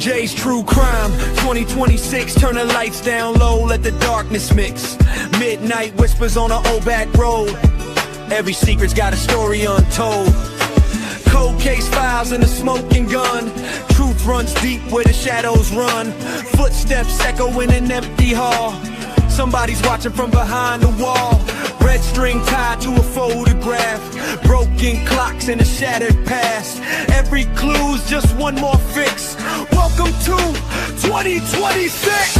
DJ's True Crime 2026, turn the lights down low, let the darkness mix. Midnight whispers on an old back road. Every secret's got a story untold. Cold case files and a smoking gun. Truth runs deep where the shadows run. Footsteps echo in an empty hall. Somebody's watching from behind the wall. Red string tied to a photograph. Broken clocks in a shattered past. Every clue's just one more fix. Welcome to 2026.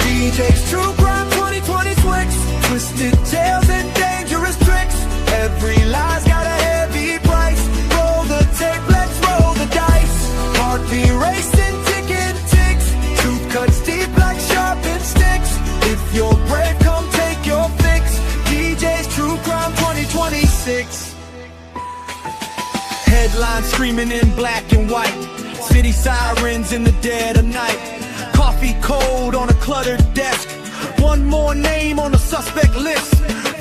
DJ's True Crime 2026. Twisted tales and dangerous tricks. Every lie's got a heavy price. Roll the tape, let's roll the dice. Heartbeat racing, ticking ticks. Truth cuts deep like sharpened sticks. If you're brave, come take your fix. DJ's True Crime 2026. Headlines screaming in black and white. City sirens in the dead of night. Coffee cold on a cluttered desk. One more name on the suspect list.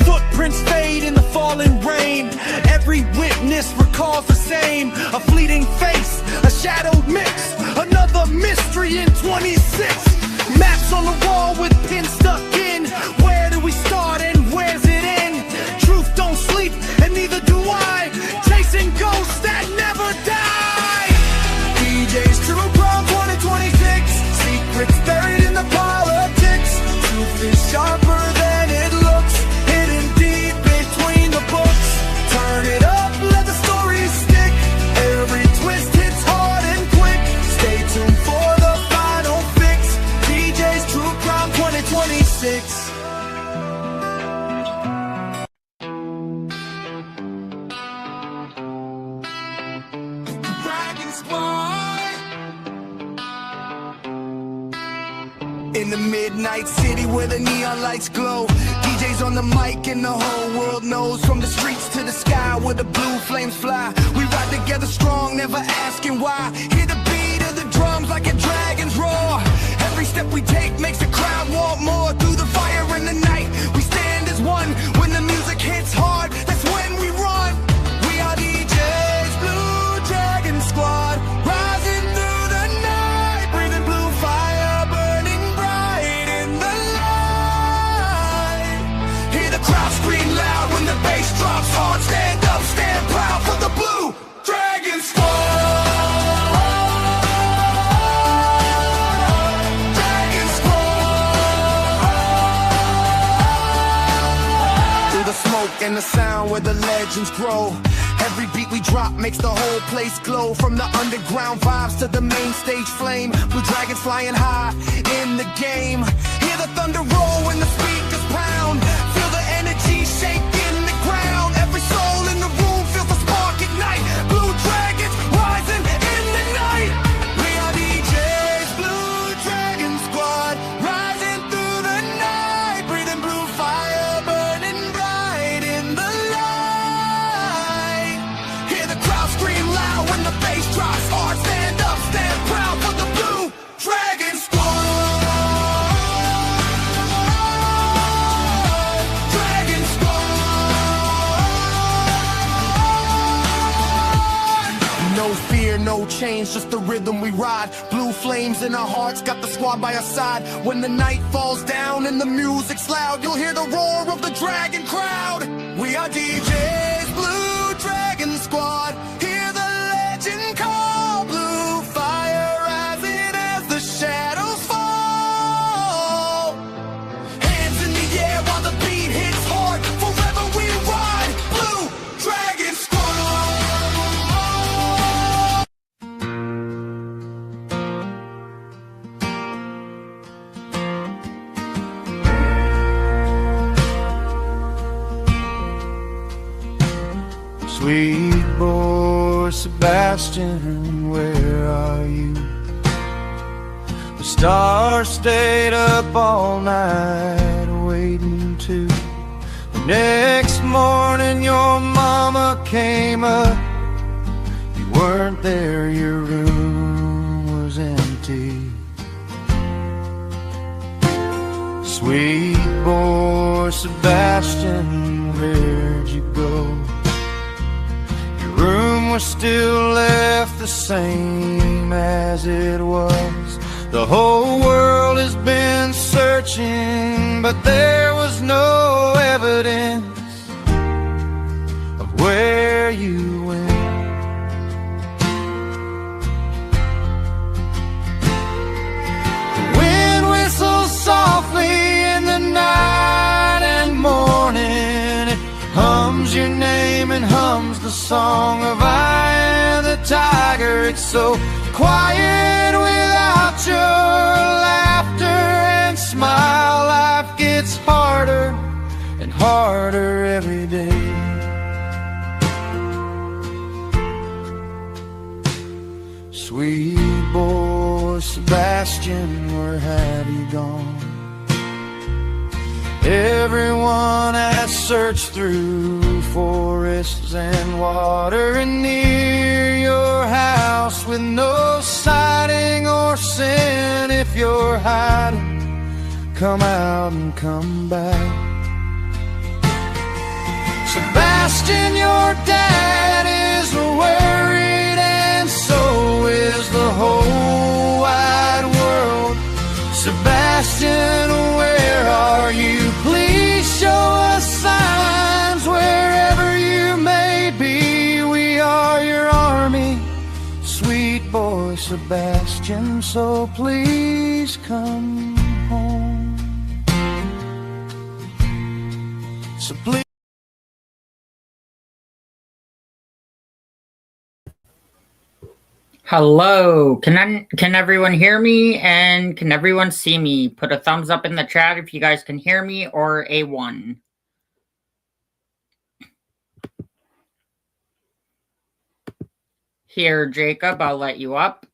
Footprints fade in the falling rain. Every witness recalls the same. A fleeting face, a shadowed mix. Another mystery in 26. Maps on the wall with pins stuck in. Where do we start and where's it end? Truth don't sleep and neither do I. Chasing ghosts that never die. DJ's True Crime 2026. Secrets buried in the politics. Truth is sharper than it looks. Hidden deep between the books. Turn it up, let the story stick. Every twist hits hard and quick. Stay tuned for the final fix. DJ's True Crime 2026. In the midnight city where the neon lights glow. DJ's on the mic and the whole world knows. From the streets to the sky where the blue flames fly. We ride together strong, never asking why. Hear the beat of the drums like a dragon's roar. Every step we take makes the crowd want more. Through the fire in the night, we stand as one. When the music hits hard, that's when we run. We are DJ's Blue Dragon Squad. Rising through the night, breathing blue fire, burning bright in the light. Hear the crowd scream loud when the bass drops hard. Stand up, stand proud for the Blue Dragon Squad. And the sound where the legends grow. Every beat we drop makes the whole place glow. From the underground vibes to the main stage flame. Blue dragons flying high in the game. Hear the thunder roll when the speakers pound. Feel the energy shaking the ground. Every soul in the room feels the spark ignite. Blue dragons rising in the night. We are DJ's Blue Dragon Squad. Rising through the night, breathing blue fire, burning bright in the light. Hear the crowd scream loud when the bass drops hard. Stand up, stand proud for the Blue Dragon Squad. Dragon Squad. No fear, no change, just the rhythm we ride. Blue flames in our hearts, got the squad by our side. When the night falls down and the music's loud, you'll hear the roar of the dragon crowd. We are DJ's Blue Dragon Squad. Hear the legend call. Blue fire rising as the shadows fall. Hands in the air while the beat hits hard. Forever we ride. Blue Dragon Squad. Sweet boy Sebastian, where are you? The stars stayed up all night waiting too. The next morning your mama came up. You weren't there, your room was empty. Sweet boy Sebastian, where'd you go? Room we're still left the same as it was. The whole world has been searching, but there was no evidence of where you went. The wind whistles softly in the night and morning. It hums your name and hums the song of I am the tiger. It's so quiet without your laughter and smile. Life gets harder and harder every day. Sweet boy Sebastian, where have you gone? Everyone has searched through forests and water and near your house with no sighting or sin. If you're hiding, come out and come back. Sebastian, your dad is worried, and so is the whole wide world. Sebastian, where are you? Please show us signs wherever you may be. We are your army, sweet boy Sebastian, so please come home. So please. Hello, can everyone hear me, and can everyone see me? Put a thumbs up in the chat if you guys can hear me, or a 1. Here, Jacob, I'll let you up.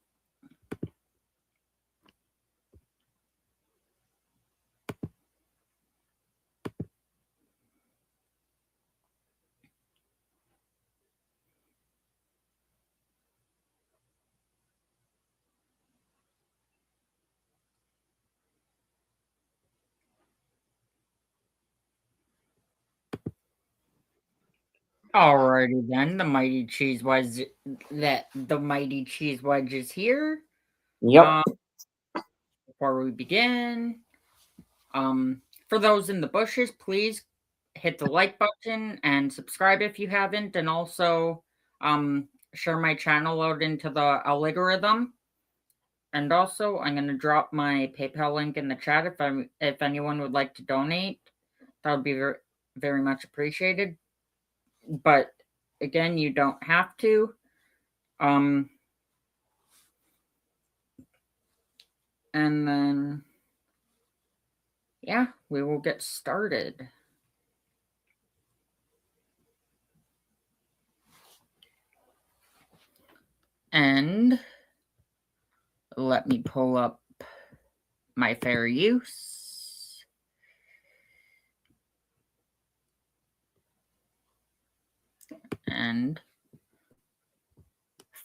Alrighty then, the mighty cheese wedge is here. Yep. Before we begin, for those in the bushes, please hit the like button and subscribe if you haven't, and also share my channel out into the algorithm. And also, I'm going to drop my PayPal link in the chat if anyone would like to donate. That would be very, very much appreciated. But again, you don't have to. And then, yeah, we will get started. And let me pull up my fair use. And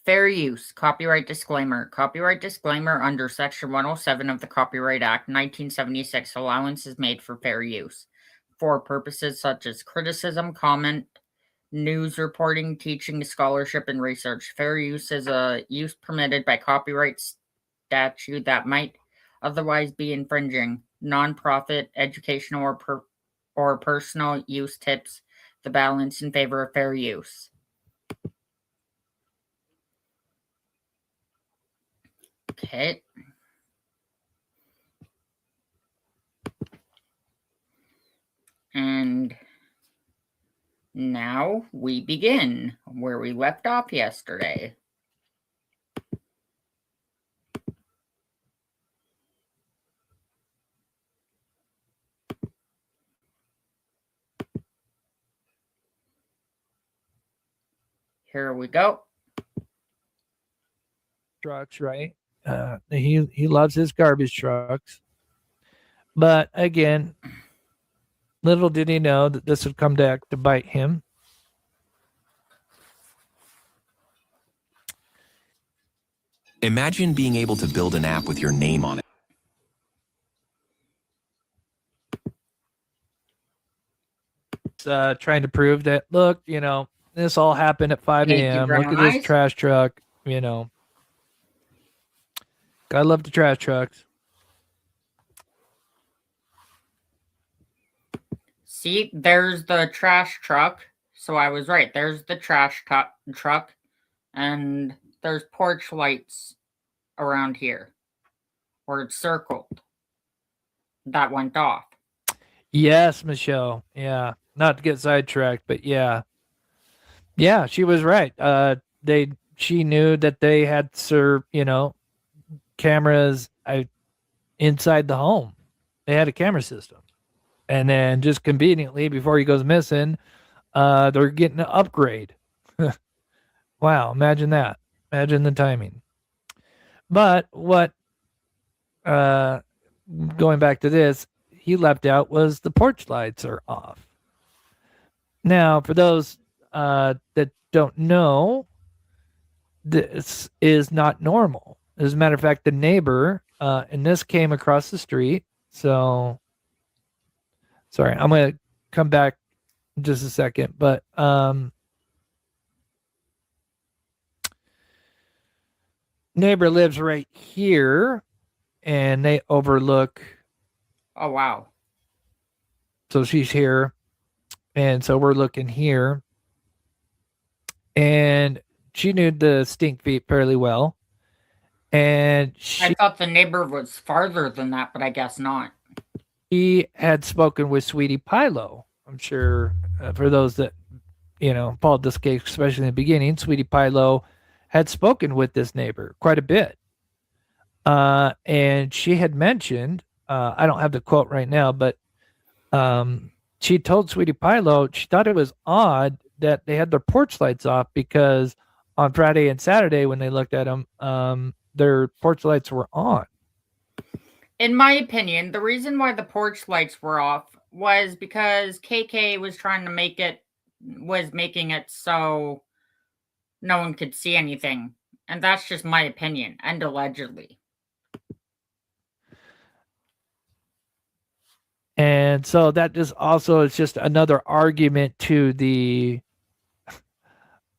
fair use, copyright disclaimer. Copyright disclaimer under Section 107 of the Copyright Act 1976. Allowance is made for fair use for purposes such as criticism, comment, news reporting, teaching, scholarship, and research. Fair use is a use permitted by copyright statute that might otherwise be infringing. Non-profit, educational, or personal use tips the balance in favor of fair use. Okay. And now we begin where we left off yesterday. Here we go. Trucks, right? He loves his garbage trucks. But again, little did he know that this would come back to bite him. Imagine being able to build an app with your name on it. Trying to prove that, look, This all happened at 5 Thank you a.m. very Look at this much. trash truck. Gotta love the trash trucks. See, there's the trash truck. So I was right. There's the trash truck, and there's porch lights around here where it's circled. That went off. Yes, Michelle. Yeah. Not to get sidetracked, but yeah. Yeah, she was right. She knew that they had cameras inside the home. They had a camera system. And then just conveniently before he goes missing, they're getting an upgrade. Wow, imagine that. Imagine the timing. But what going back to this, he left out was the porch lights are off. Now, for those that don't know, this is not normal. As a matter of fact, the neighbor, and this came across the street. So, sorry, I'm going to come back in just a second. But neighbor lives right here, and they overlook. Oh, wow. So she's here, and so we're looking here. And she knew the stink feet fairly well. And I thought the neighbor was farther than that, but I guess not. He had spoken with Sweetie Pilo. I'm sure for those that, followed this case, especially in the beginning, Sweetie Pilo had spoken with this neighbor quite a bit. And she had mentioned, I don't have the quote right now, but she told Sweetie Pilo she thought it was odd that they had their porch lights off because on Friday and Saturday when they looked at them, their porch lights were on. In my opinion, the reason why the porch lights were off was because KK was making it so no one could see anything. And that's just my opinion, and allegedly. And so that is also is just another argument to the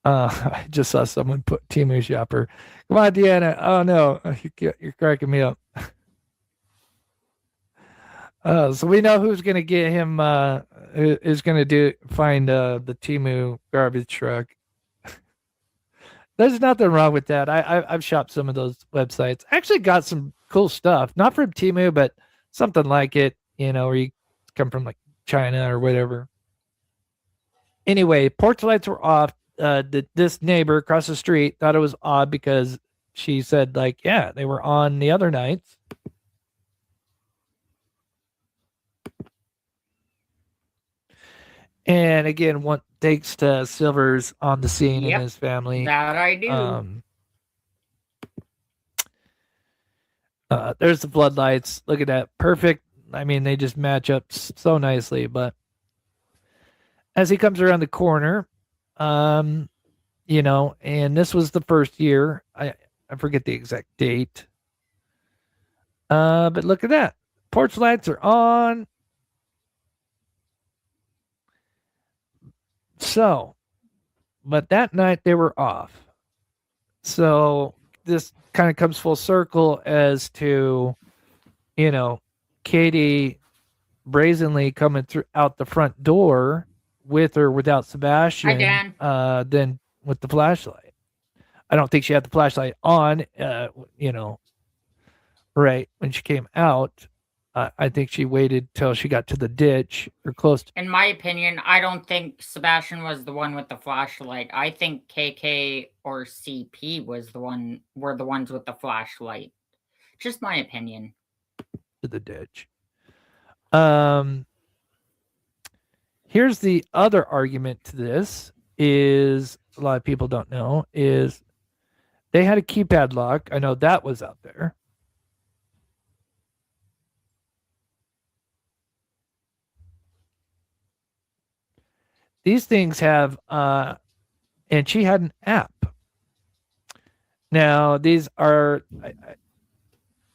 I just saw someone put Timu Shopper. Come on, Deanna. Oh no, you're cracking me up. So we know who's gonna get him is gonna find the Timu garbage truck. There's nothing wrong with that. I've shopped some of those websites. I actually got some cool stuff, not from Timu, but something like it, where you come from like China or whatever. Anyway, porch lights were off. This neighbor across the street thought it was odd because she said, like, yeah, they were on the other nights. And again, thanks to Silver's on the scene and his family. That I do. There's the floodlights. Look at that. Perfect. I mean, they just match up so nicely. But as he comes around the corner, and this was the first year. I forget the exact date. But look at that. Porch lights are on. So, but that night they were off. So this kind of comes full circle as to, Katie brazenly coming out the front door with or without Sebastian, then with the flashlight. I don't think she had the flashlight on, right when she came out. I think she waited till she got to the ditch or close. In my opinion, I don't think Sebastian was the one with the flashlight. I think KK or CP were the ones with the flashlight. Just my opinion. To the ditch. Here's the other argument to this is a lot of people don't know is they had a keypad lock. I know that was out there. These things have, and she had an app. Now, these are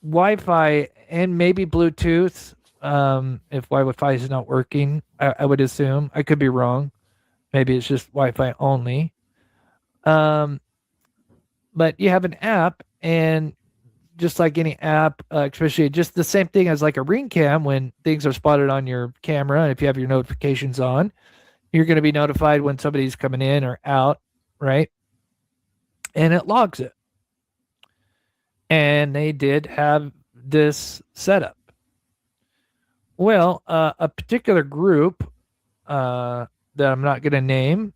Wi-Fi and maybe Bluetooth. If Wi-Fi is not working, I would assume. I could be wrong. Maybe it's just Wi-Fi only. But you have an app, and just like any app, especially just the same thing as like a Ring Cam, when things are spotted on your camera, and if you have your notifications on, you're going to be notified when somebody's coming in or out, right? And it logs it. And they did have this setup. Well, a particular group that I'm not going to name,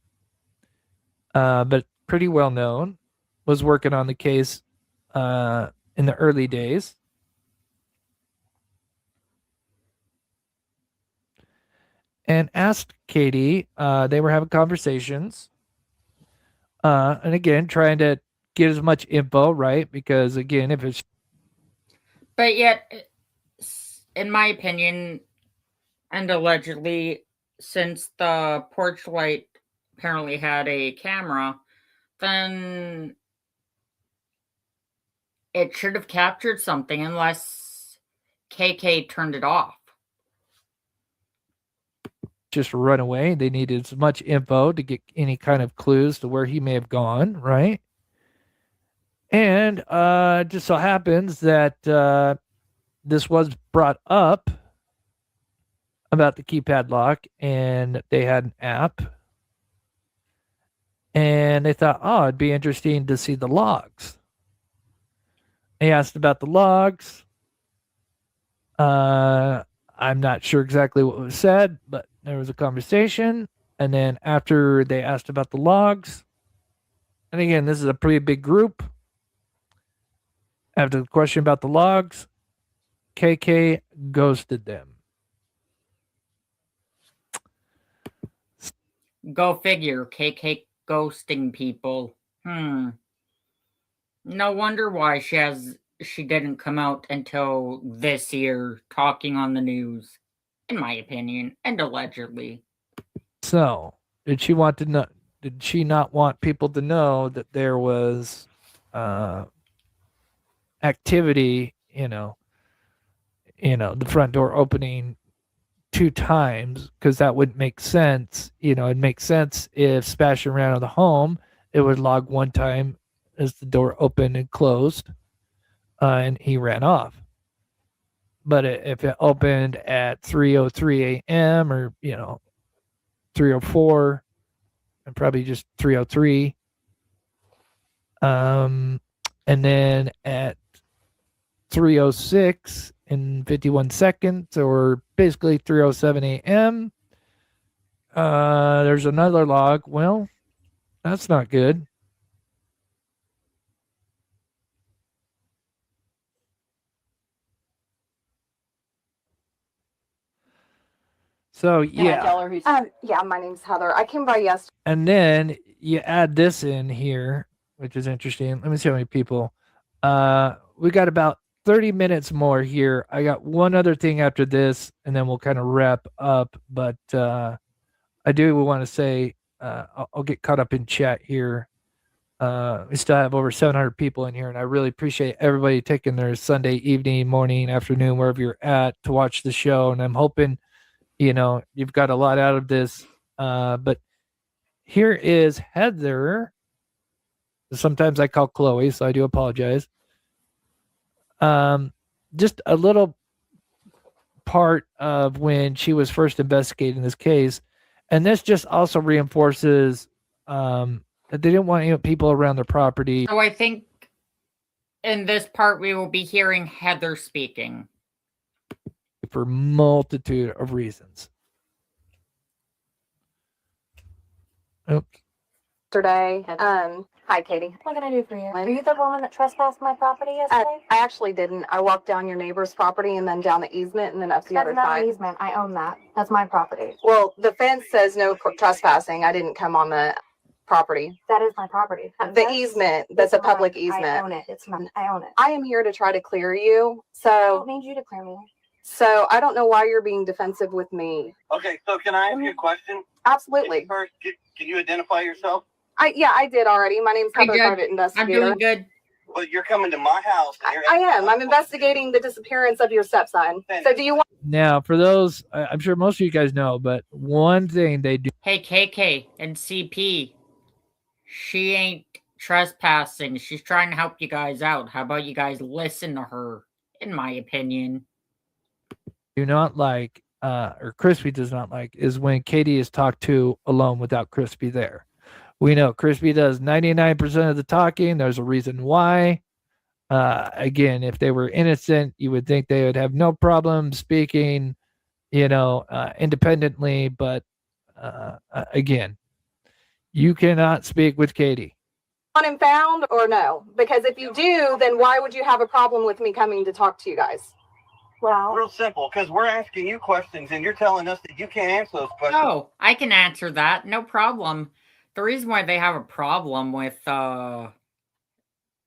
but pretty well known, was working on the case in the early days. And asked Katie, they were having conversations. And again, trying to get as much info, right? Because again, if it's... But yet, in my opinion, and allegedly, since the porch light apparently had a camera, then it should have captured something unless KK turned it off. Just run away. They needed as much info to get any kind of clues to where he may have gone, right? And it just so happens that this was brought up about the keypad lock, and they had an app, and they thought, oh, it'd be interesting to see the logs. They asked about the logs. I'm not sure exactly what was said, but there was a conversation. And then after they asked about the logs, and again, this is a pretty big group. After the question about the logs, KK ghosted them. Go figure, KK ghosting people. No wonder why she didn't come out until this year talking on the news, in my opinion, and allegedly. So, did she not want people to know that there was activity, the front door opening 2 times? Because that wouldn't make sense. It'd make sense if Sebastian ran out of the home, it would log 1 time as the door opened and closed, and he ran off. But if it opened at 3:03 a.m. or 3:04, and probably just 3:03, and then at 3:06 and 51 seconds, or basically 3:07 a.m., there's another log. Well, that's not good. So yeah. Can I tell her who's... yeah, my name's Heather. I came by yesterday. And then you add this in here, which is interesting. Let me see how many people. We got about 30 minutes more here. I got one other thing after this, and then we'll kind of wrap up. But I do want to say, I'll get caught up in chat here. We still have over 700 people in here, and I really appreciate everybody taking their Sunday evening, morning, afternoon, wherever you're at, to watch the show. And I'm hoping, you've got a lot out of this. But here is Heather. Sometimes I call Chloe, so I do apologize. Just a little part of when she was first investigating this case. And this just also reinforces that they didn't want people around their property. So I think in this part we will be hearing Heather speaking. For multitude of reasons. Oops. Yesterday. Hi, Katie. What can I do for you? Are you the woman that trespassed my property yesterday? I actually didn't. I walked down your neighbor's property and then down the easement and then up the other That's not side. an easement. I own that. That's my property. Well, the fence says no trespassing. I didn't come on the property. That is my property. The easement, that's a public I easement. own it. It's mine. I own it. I am here to try to clear you. I don't So, need you to clear me. I don't know why you're being defensive with me. Okay, so can I ask you a question? Absolutely. First, can you identify yourself? I did already. My name's Hi, Heather, Judge. private I'm investigator. doing good. But you're coming to my house. And I am. I'm investigating the disappearance of your stepson. So do you want Now, for those, I'm sure most of you guys know, but one thing they do. Hey, KK and CP, she ain't trespassing. She's trying to help you guys out. How about you guys listen to her, in my opinion? Do not like, or Crispy does not like, is when Katie is talked to alone without Crispy there. We know Crispy does 99% of the talking. There's a reason why. Again, if they were innocent, you would think they would have no problem speaking, independently. But again, you cannot speak with Katie. him found or no? Because if you do, then why would you have a problem with me coming to talk to you guys? Well, Real simple, because we're asking you questions and you're telling us that you can't answer those questions. Oh, I can answer that. No problem. The reason why they have a problem with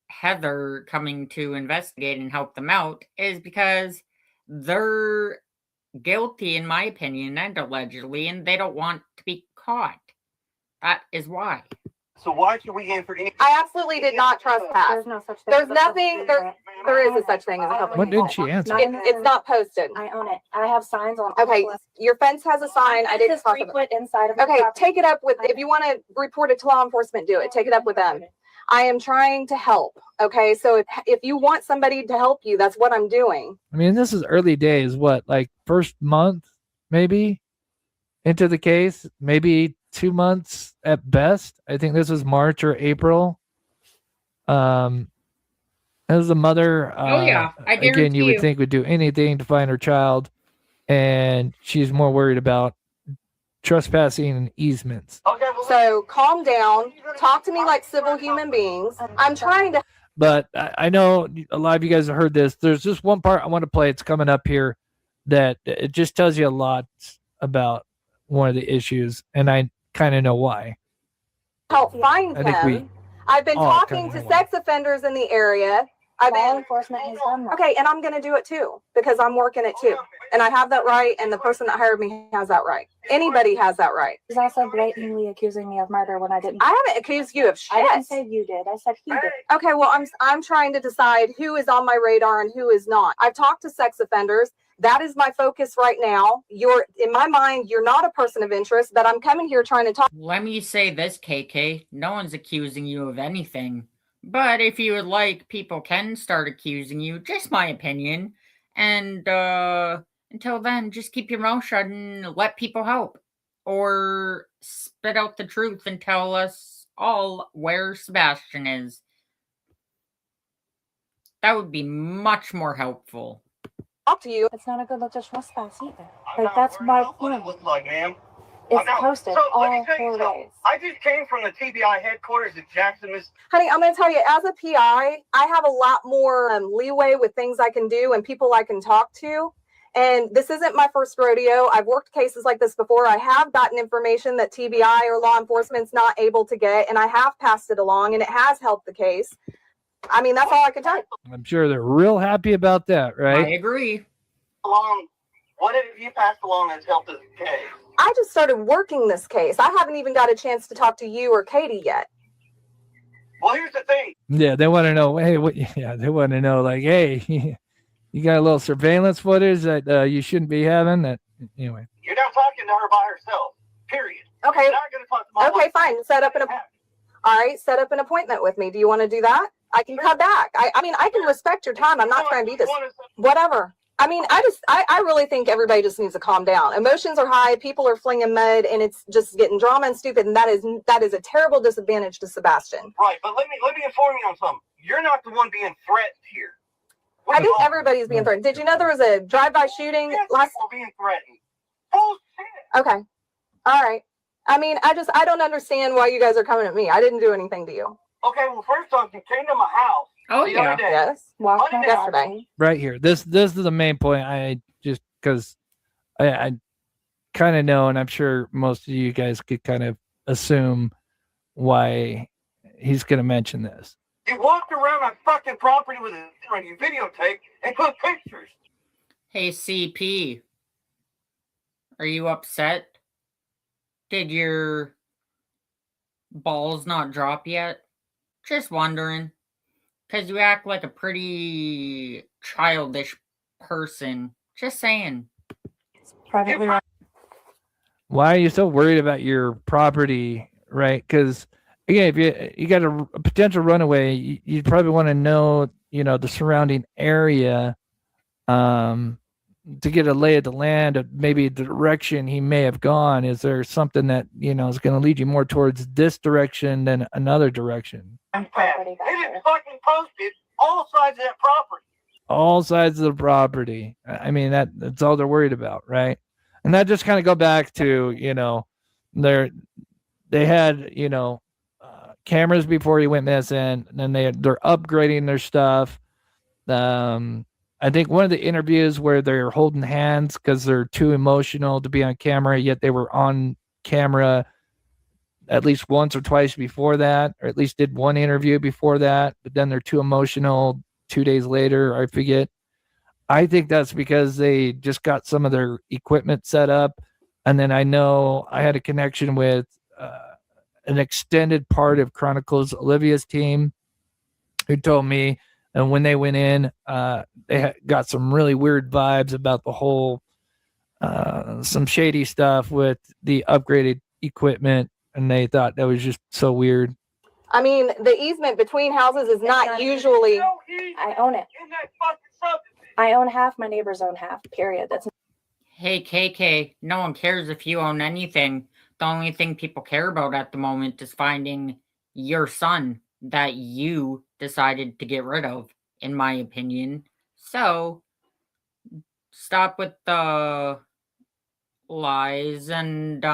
Heather coming to investigate and help them out is because they're guilty, in my opinion, and allegedly, and they don't want to be caught. That is why. So why should we answer any? I absolutely did not trespass. there's no such thing. There's as a public nothing. There is a such thing as a public. What did she answer? It's not posted. I own it. I have signs on. all Okay, the- your fence has a sign. I didn't It's talk 3 about. foot inside of the Okay, property. take it up with. If you want to report it to law enforcement, do it. Take it up with them. I am trying to help. Okay, so if you want somebody to help you, that's what I'm doing. I mean, this is early days. What, like first month, maybe into the case, maybe 2 months at best. I think this was March or April. As a mother, Oh, yeah, I again, you would guarantee you. think would do anything to find her child, and she's more worried about trespassing and easements. Okay, well, So calm down. Talk to me like civil human beings. I'm trying to. But I know a lot of you guys have heard this. There's just one part I want to play. It's coming up here that it just tells you a lot about one of the issues, and I kind of know why. Help find I think him. I've been all talking kinda to know. sex offenders in the area. I've Law been enforcement has done that. okay, and I'm going to do it too because I'm working it too, and I have that right, and the person that hired me has that right. Anybody has that right. He's also blatantly accusing me of murder when I didn't. I haven't accused you of I didn't shit. say you did. I said he did. Okay, well, I'm trying to decide who is on my radar and who is not. I've talked to sex offenders. That is my focus right now. In my mind, you're not a person of interest, but I'm coming here trying to talk. Let me say this, KK. No one's accusing you of anything. But if you would like, people can start accusing you. Just my opinion. And until then, just keep your mouth shut and let people help. Or spit out the truth and tell us all where Sebastian is. That would be much more helpful. Talk to you. It's not a good look to trespass either. I'm Like not that's worried my about what it point. looks like, ma'am. It's I'm not- posted So, let me all tell you 4 something. days. I just came from the TBI headquarters in Jackson, Miss. Honey, I'm going to tell you, as a PI, I have a lot more leeway with things I can do and people I can talk to. And this isn't my first rodeo. I've worked cases like this before. I have gotten information that TBI or law enforcement's not able to get, and I have passed it along, and it has helped the case. I mean, that's all I can tell you. I'm sure they're real happy about that, I right? agree. What have you passed along that's helped this case? I just started working this case. I haven't even got a chance to talk to you or Katie yet. Well, here's the thing. Yeah, they want to know. Hey, what? Yeah, they want to know. Like, hey, you got a little surveillance footage that you shouldn't be having. That anyway. You're not talking to her by herself. Period. Okay. You're not going to talk to my Okay, wife. fine. All right, set up an appointment with me. Do you want to do that? I can come back. I mean, I can respect your time. I'm not trying to be this. Whatever. I mean, I really think everybody just needs to calm down. Emotions are high. People are flinging mud, and it's just getting drama and stupid. And that is a terrible disadvantage to Sebastian. Right, but let me inform you on something. You're not the one being threatened here. I think everybody's being threatened. Did you know there was a drive-by shooting last? People being threatened. Bullshit. Okay. All right. I mean, I don't understand why you guys are coming at me. I didn't do anything to you. Okay, well, first off, you came to my house. Oh, the yeah. other day. Yes. Walked my Yesterday. dog. Right here. This is the main point. I just because I kind of know, and I'm sure most of you guys could kind of assume why he's going to mention this. You walked around my fucking property with a camera, you videotape and took pictures. Hey, CP. Are you upset? Did your balls not drop yet? Just wondering. Because you act like a pretty childish person. Just saying. Privately run. Why are you so worried about your property, right? Because again, if you got a potential runaway, you'd probably want to know, the surrounding area, to get a lay of the land of maybe the direction he may have gone. Is there something that is going to lead you more towards this direction than another direction? Property back They there. didn't fucking posted all sides of that property. All sides of the property. I mean, that's all they're worried about, right? And that just kind of go back to they had cameras before he went missing, and then they're upgrading their stuff. I think one of the interviews where they're holding hands because they're too emotional to be on camera, yet they were on camera at least once or twice before that, or at least did one interview before that, but then they're too emotional 2 days later, I forget. I think that's because they just got some of their equipment set up. And then I know I had a connection with an extended part of Chronicles Olivia's team who told me, and when they went in, they got some really weird vibes about the whole, some shady stuff with the upgraded equipment. And they thought that was just so weird. I mean, the easement between houses is not usually. No heat I own it. in that fucking subdivision. I own half, my neighbors own half, period. That's Hey, KK, no one cares if you own anything. The only thing people care about at the moment is finding your son that you decided to get rid of, in my opinion. So, stop with the lies and,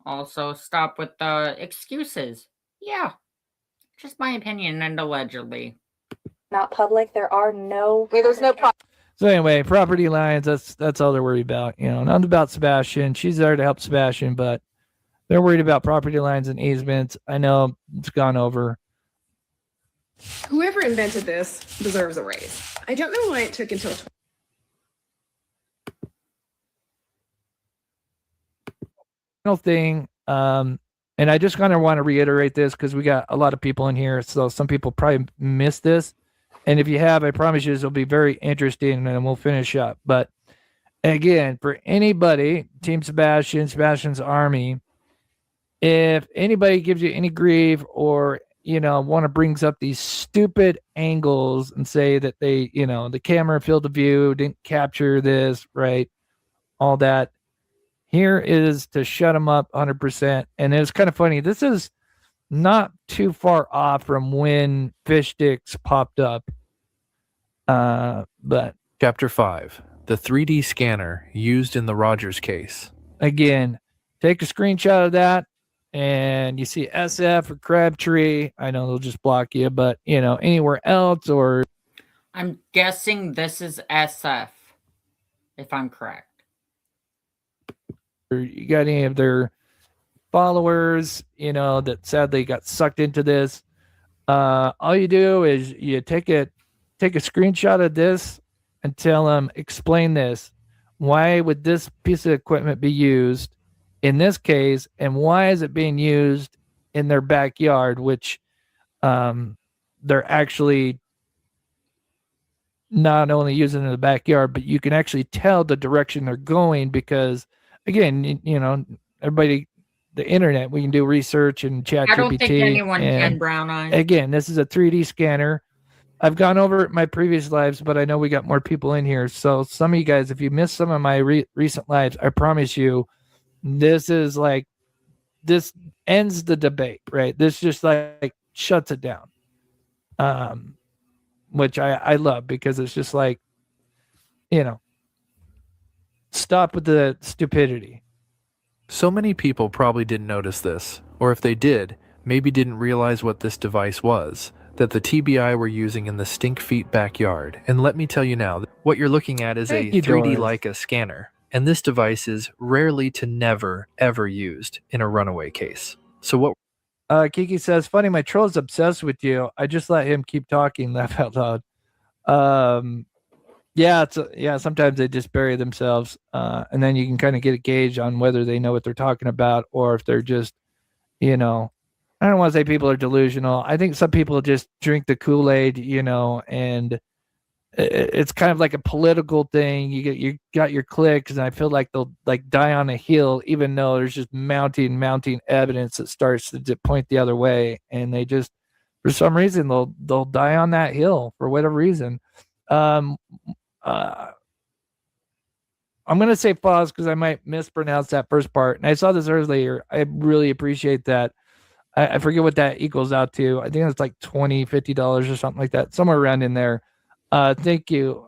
also stop with the excuses. Yeah, just my opinion and allegedly. not public. There are no. I mean, there's no problem. So anyway, property lines, that's all they're worried about. Nothing about Sebastian. She's there to help Sebastian, but they're worried about property lines and easements. I know it's gone over. Whoever invented this deserves a raise. I don't know why it took until Final thing, and I just kind of want to reiterate this because we got a lot of people in here, so some people probably missed this. And if you have, I promise you, this will be very interesting, and we'll finish up. But again, for anybody, Team Sebastian, Sebastian's Army, if anybody gives you any grief or want to brings up these stupid angles and say that they, the camera field of view didn't capture this, right? All that. Here is to shut them up 100%. And it's kind of funny. This is not too far off from when fish sticks popped up. But Chapter 5, the 3D scanner used in the Rogers case. Again, take a screenshot of that and you see SF or Crabtree. I know they'll just block you, but anywhere else, or I'm guessing this is SF, if I'm correct. you got any of their followers, that sadly got sucked into this. All you do is you take a screenshot of this and tell them, explain this. Why would this piece of equipment be used in this case, and why is it being used in their backyard, which they're actually not only using in the backyard, but you can actually tell the direction they're going because, again, everybody, the internet, we can do research and chat. I don't think anyone can, Brown Eye. Again, this is a 3D scanner. I've gone over my previous lives, but I know we got more people in here. So some of you guys, if you missed some of my recent lives, I promise you, this is like, this ends the debate, right? This just like shuts it down. Which I love because it's just like, stop with the stupidity. So many people probably didn't notice this, or if they did, maybe didn't realize what this device was, that the TBI were using in the Stink Feet backyard. And let me tell you now, what you're looking at is a 3D Leica scanner, and this device is rarely to never, ever used in a runaway case. So what... Kiki says, funny, my troll's obsessed with you. I just let him keep talking, laugh out loud. Yeah, sometimes they just bury themselves, and then you can kind of get a gauge on whether they know what they're talking about or if they're just, I don't want to say people are delusional. I think some people just drink the Kool-Aid, and it's kind of like a political thing. You got your clicks, and I feel like they'll like die on a hill, even though there's just mounting evidence that starts to point the other way, and they just for some reason they'll die on that hill for whatever reason. Um, I'm gonna say pause because I might mispronounce that first part, and I saw this earlier. I really appreciate that. I forget what that equals out to. I think it's like $50 or something like that, somewhere around in there. Thank you.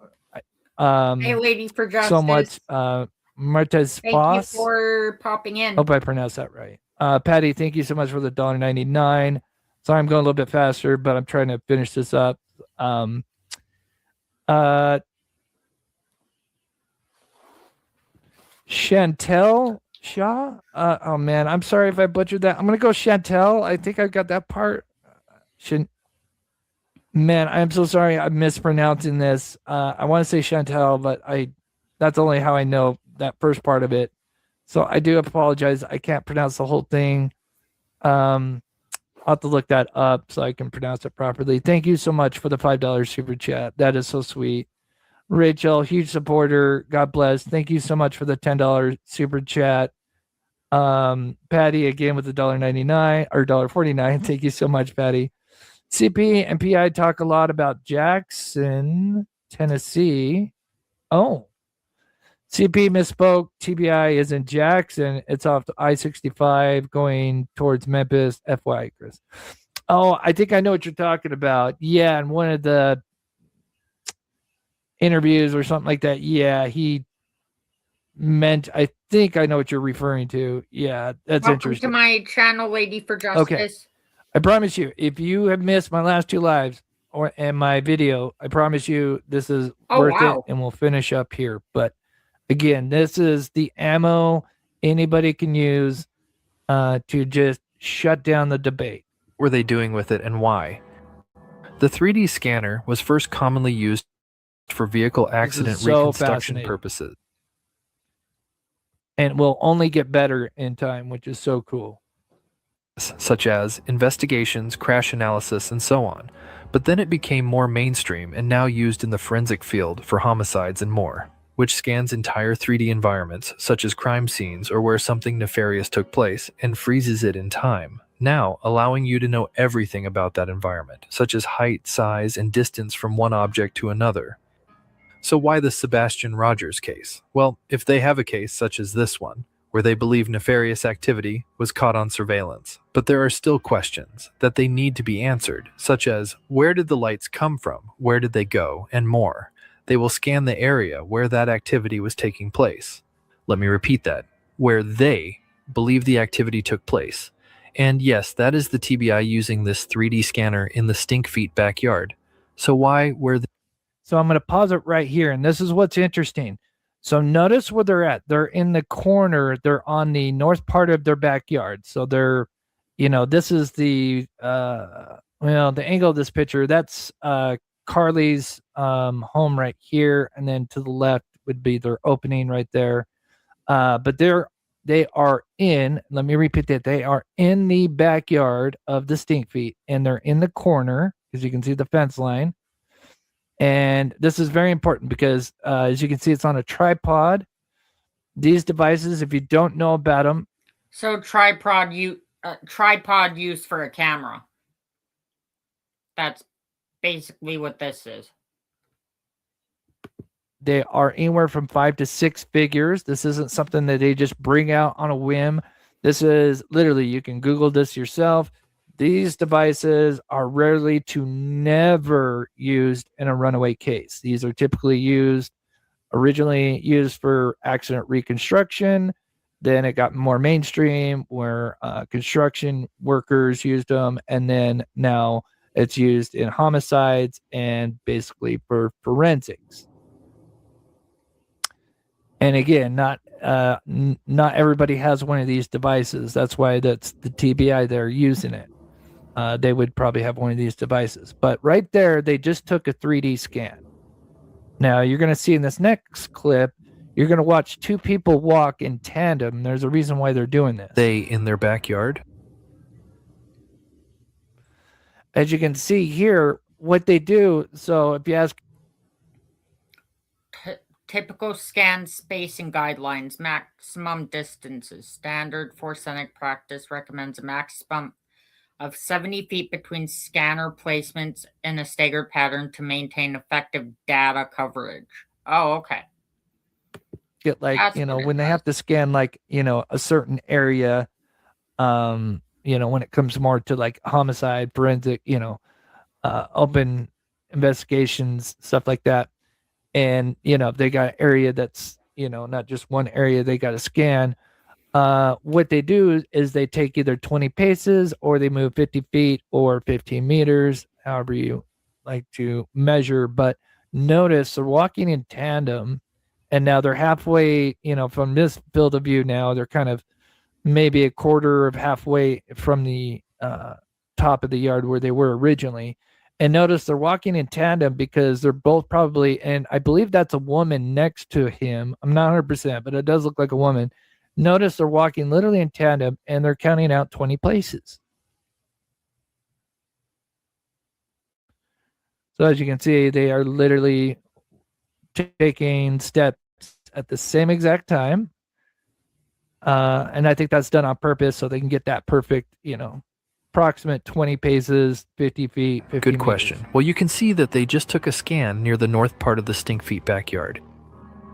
Hey, Lady for Justice. So much. Martez Thank Foss. you for popping in. Hope I pronounced that right. Patty, thank you so much for the $1.99. Sorry, I'm going a little bit faster, but I'm trying to finish this up. Chantel Shaw. Oh man, I'm sorry if I butchered that. I'm gonna go Chantel. I think I got that part. Man, I'm so sorry. I'm mispronouncing this. I want to say Chantel, but that's only how I know that first part of it. So I do apologize. I can't pronounce the whole thing. I'll have to look that up so I can pronounce it properly. Thank you so much for the $5 super chat. That is so sweet. Rachel, huge supporter. God bless. Thank you so much for the $10 super chat. Patty again with the $1.99 or $1.49. Thank you so much, Patty. CP and PI talk a lot about Jackson, Tennessee. Oh, CP misspoke. TBI is in Jackson. It's off the I-65 going towards Memphis. FYI, Chris. Oh, I think I know what you're talking about. Yeah, in one of the interviews or something like that. Yeah, he meant, I think I know what you're referring to. Yeah, that's Welcome interesting. to my channel, Lady for Justice. Okay. I promise you, if you have missed my last two lives and my video, I promise you this is worth it, and we'll finish up here. But again, this is the ammo anybody can use to just shut down the debate. What were they doing with it and why? The 3D scanner was first commonly used for vehicle accident reconstruction purposes. And will only get better in time, which is so cool. Such as investigations, crash analysis, and so on. But then it became more mainstream and now used in the forensic field for homicides and more, which scans entire 3D environments, such as crime scenes or where something nefarious took place, and freezes it in time, now allowing you to know everything about that environment, such as height, size, and distance from one object to another. So why the Sebastian Rogers case? Well, if they have a case such as this one, where they believe nefarious activity was caught on surveillance, but there are still questions that they need to be answered, such as where did the lights come from, where did they go, and more. They will scan the area where that activity was taking place. Let me repeat that, where they believe the activity took place. And yes, that is the TBI using this 3D scanner in the Stinkfeet backyard. So why were they? So I'm going to pause it right here, and this is what's interesting. So notice where they're at. They're in the corner. They're on the north part of their backyard. So they're, this is the, the angle of this picture. That's Carly's home right here, and then to the left would be their opening right there. But they are in. Let me repeat that. They are in the backyard of the Stinkfeet, and they're in the corner because you can see the fence line. And this is very important because, as you can see, it's on a tripod. These devices, if you don't know about them. So tripod used for a camera. That's basically what this is. They are anywhere from 5 to 6 figures. This isn't something that they just bring out on a whim. This is literally, you can Google this yourself. These devices are rarely to never used in a runaway case. These are typically originally used for accident reconstruction. Then it got more mainstream where construction workers used them. And then now it's used in homicides and basically for forensics. And again, not everybody has one of these devices. That's why that's the TBI they're using it. They would probably have one of these devices. But right there, they just took a 3D scan. Now, you're going to see in this next clip, you're going to watch two people walk in tandem. There's a reason why they're doing this. They in their backyard? as you can see here, what they do. So if you ask, typical scan spacing guidelines, maximum distances. Standard forensic practice recommends a maximum of 70 feet between scanner placements in a staggered pattern to maintain effective data coverage. Oh, okay. get like, That's you know, what it when they does. have to scan like, you know, a certain area, you know, when it comes more to like homicide, forensic, you know, open investigations, stuff like that. And, you know, if they got an area that's, you know, not just one area they got to scan. What they do is they take either 20 paces or they move 50 feet or 15 meters, however you like to measure. But notice they're walking in tandem, and now they're halfway, you know, from this field of view. Now they're kind of maybe a quarter of halfway from the top of the yard where they were originally. And notice they're walking in tandem because they're both probably, and I believe that's a woman next to him. I'm not 100%, but it does look like a woman. Notice they're walking literally in tandem and they're counting out 20 places. So as you can see, they are literally taking steps at the same exact time. And I think that's done on purpose so they can get that perfect, you know, approximate 20 paces, 50 feet, 50 Good meters. question. Well, you can see that they just took a scan near the north part of the Stink Feet backyard.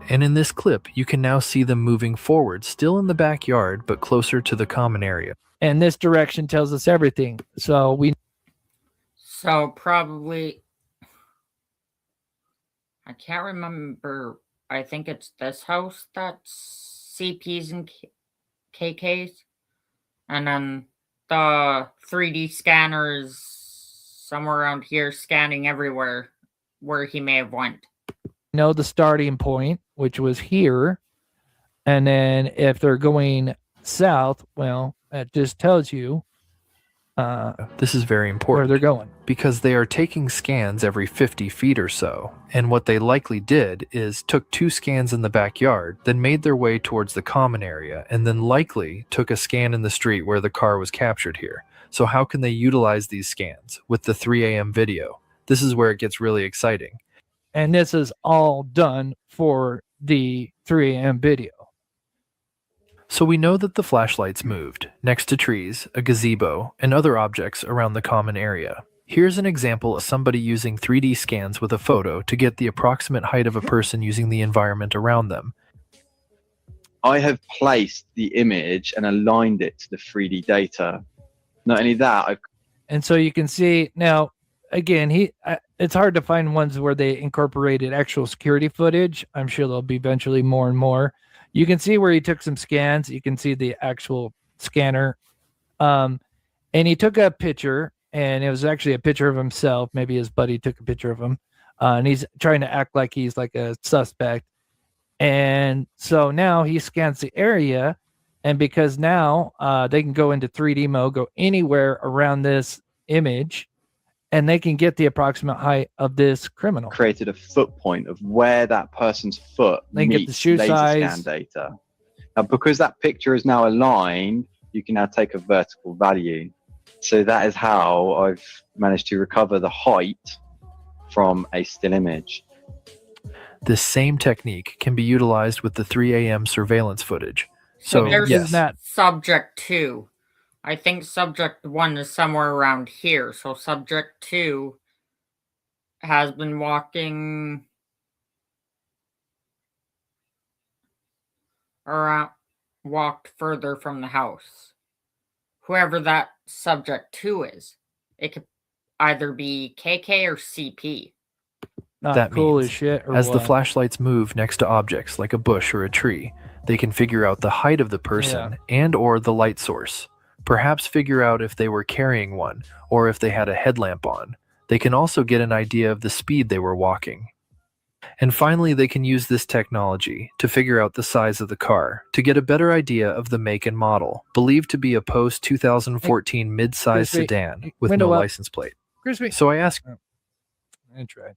And in this clip, you can now see them moving forward, still in the backyard, but closer to the common area. And this direction tells us everything. So probably, I can't remember. I think it's this house that's CPs and KKs. And then the 3D scanners somewhere around here scanning everywhere where he may have went. know the starting point, which was here. And then if they're going south, well, that just tells you this is very important where they're going, because they are taking scans every 50 feet or so. And what they likely did is took 2 scans in the backyard, then made their way towards the common area, and then likely took a scan in the street where the car was captured here. So how can they utilize these scans? With the 3 a.m. video. This is where it gets really exciting. And this is all done for the 3 a.m. video. So we know that the flashlights moved next to trees, a gazebo, and other objects around the common area. Here's an example of somebody using 3D scans with a photo to get the approximate height of a person using the environment around them. I have placed the image and aligned it to the 3D data. Not only that, and so you can see now, again, it's hard to find ones where they incorporated actual security footage. I'm sure there'll be eventually more and more. You can see where he took some scans. You can see the actual scanner. And he took a picture, and it was actually a picture of himself. Maybe his buddy took a picture of him. And he's trying to act like he's like a suspect. And so now he scans the area. And because now they can go into 3D mode, go anywhere around this image, and they can get the approximate height of this criminal. Created a foot point of where that person's foot they meets get the shoe laser size. scan data. Now, because that picture is now aligned, you can now take a vertical value. So that is how I've managed to recover the height from a still image. This same technique can be utilized with the 3 a.m. surveillance footage. So there's yes, subject 2. I think subject 1 is somewhere around here. So subject 2 has been walking around, walked further from the house. Whoever that subject 2 is, it could either be KK or CP. Not that cool means as shit. Or as what? the flashlights move next to objects like a bush or a tree, they can figure out the height of the person and or the light source. Perhaps figure out if they were carrying one or if they had a headlamp on. They can also get an idea of the speed they were walking. And finally, they can use this technology to figure out the size of the car to get a better idea of the make and model, believed to be a post-2014 mid-size sedan with no license plate. So I asked... I tried.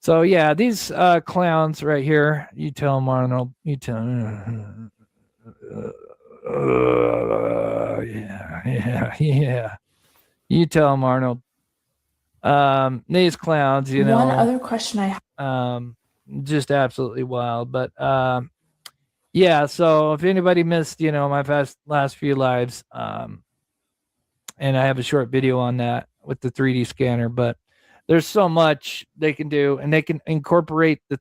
So yeah, these clowns right here, you tell them, Arnold, you tell them. Yeah. You tell them, Arnold. These clowns, you One know, other question I have. just absolutely wild. But yeah, so if anybody missed, you know, my last few lives, and I have a short video on that with the 3D scanner, but there's so much they can do, and they can incorporate the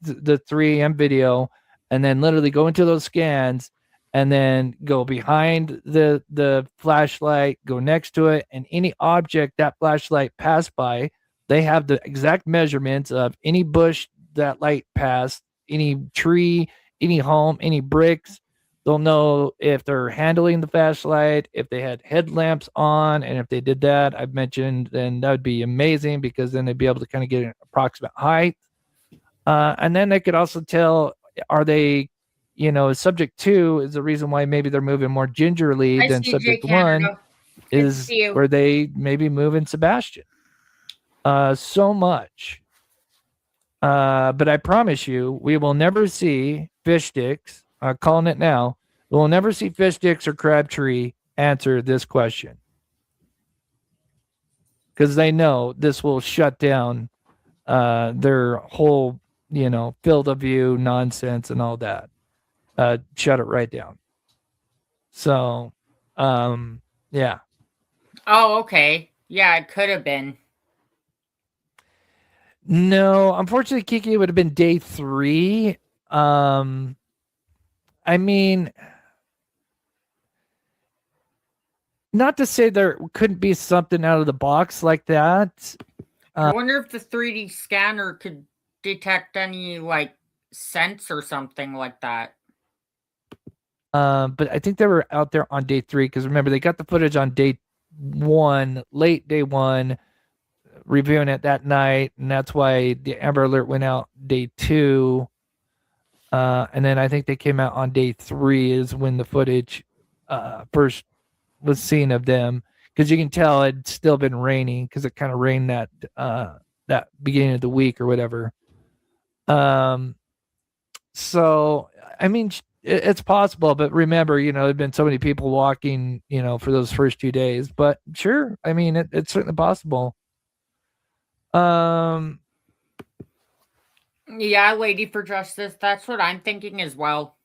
3M video, and then literally go into those scans, and then go behind the flashlight, go next to it, and any object that flashlight passed by, they have the exact measurements of any bush that light passed, any tree, any home, any bricks. They'll know if they're handling the flashlight, if they had headlamps on, and if they did that, I've mentioned, then that would be amazing because then they'd be able to kind of get an approximate height. And then they could also tell, are they, you know, subject 2 is the reason why maybe they're moving more gingerly Hi, than CJ subject 1 Canada. Good to is see you. where they maybe moving Sebastian. So much. But I promise you, we will never see fish sticks. I'm calling it now. We'll never see fish sticks or Crabtree answer this question because they know this will shut down their whole, you know, field of view nonsense and all that. Shut it right down. So, yeah. Oh, okay. Yeah, it could have been. No, unfortunately, Kiki, it would have been day 3. I mean, not to say there couldn't be something out of the box like that. I wonder if the 3D scanner could detect any, like, scents or something like that. But I think they were out there on day 3 because remember, they got the footage on day 1, late day 1, reviewing it that night, and that's why the Amber Alert went out day 2. And then I think they came out on day 3 is when the footage first was seen of them, because you can tell it'd still been raining because it kind of rained that that beginning of the week or whatever. So I mean, it's possible, but remember, you know, there've been so many people walking, you know, for those first 2 days. But sure, I mean, it's certainly possible. Yeah, Lady for Justice, that's what I'm thinking as well.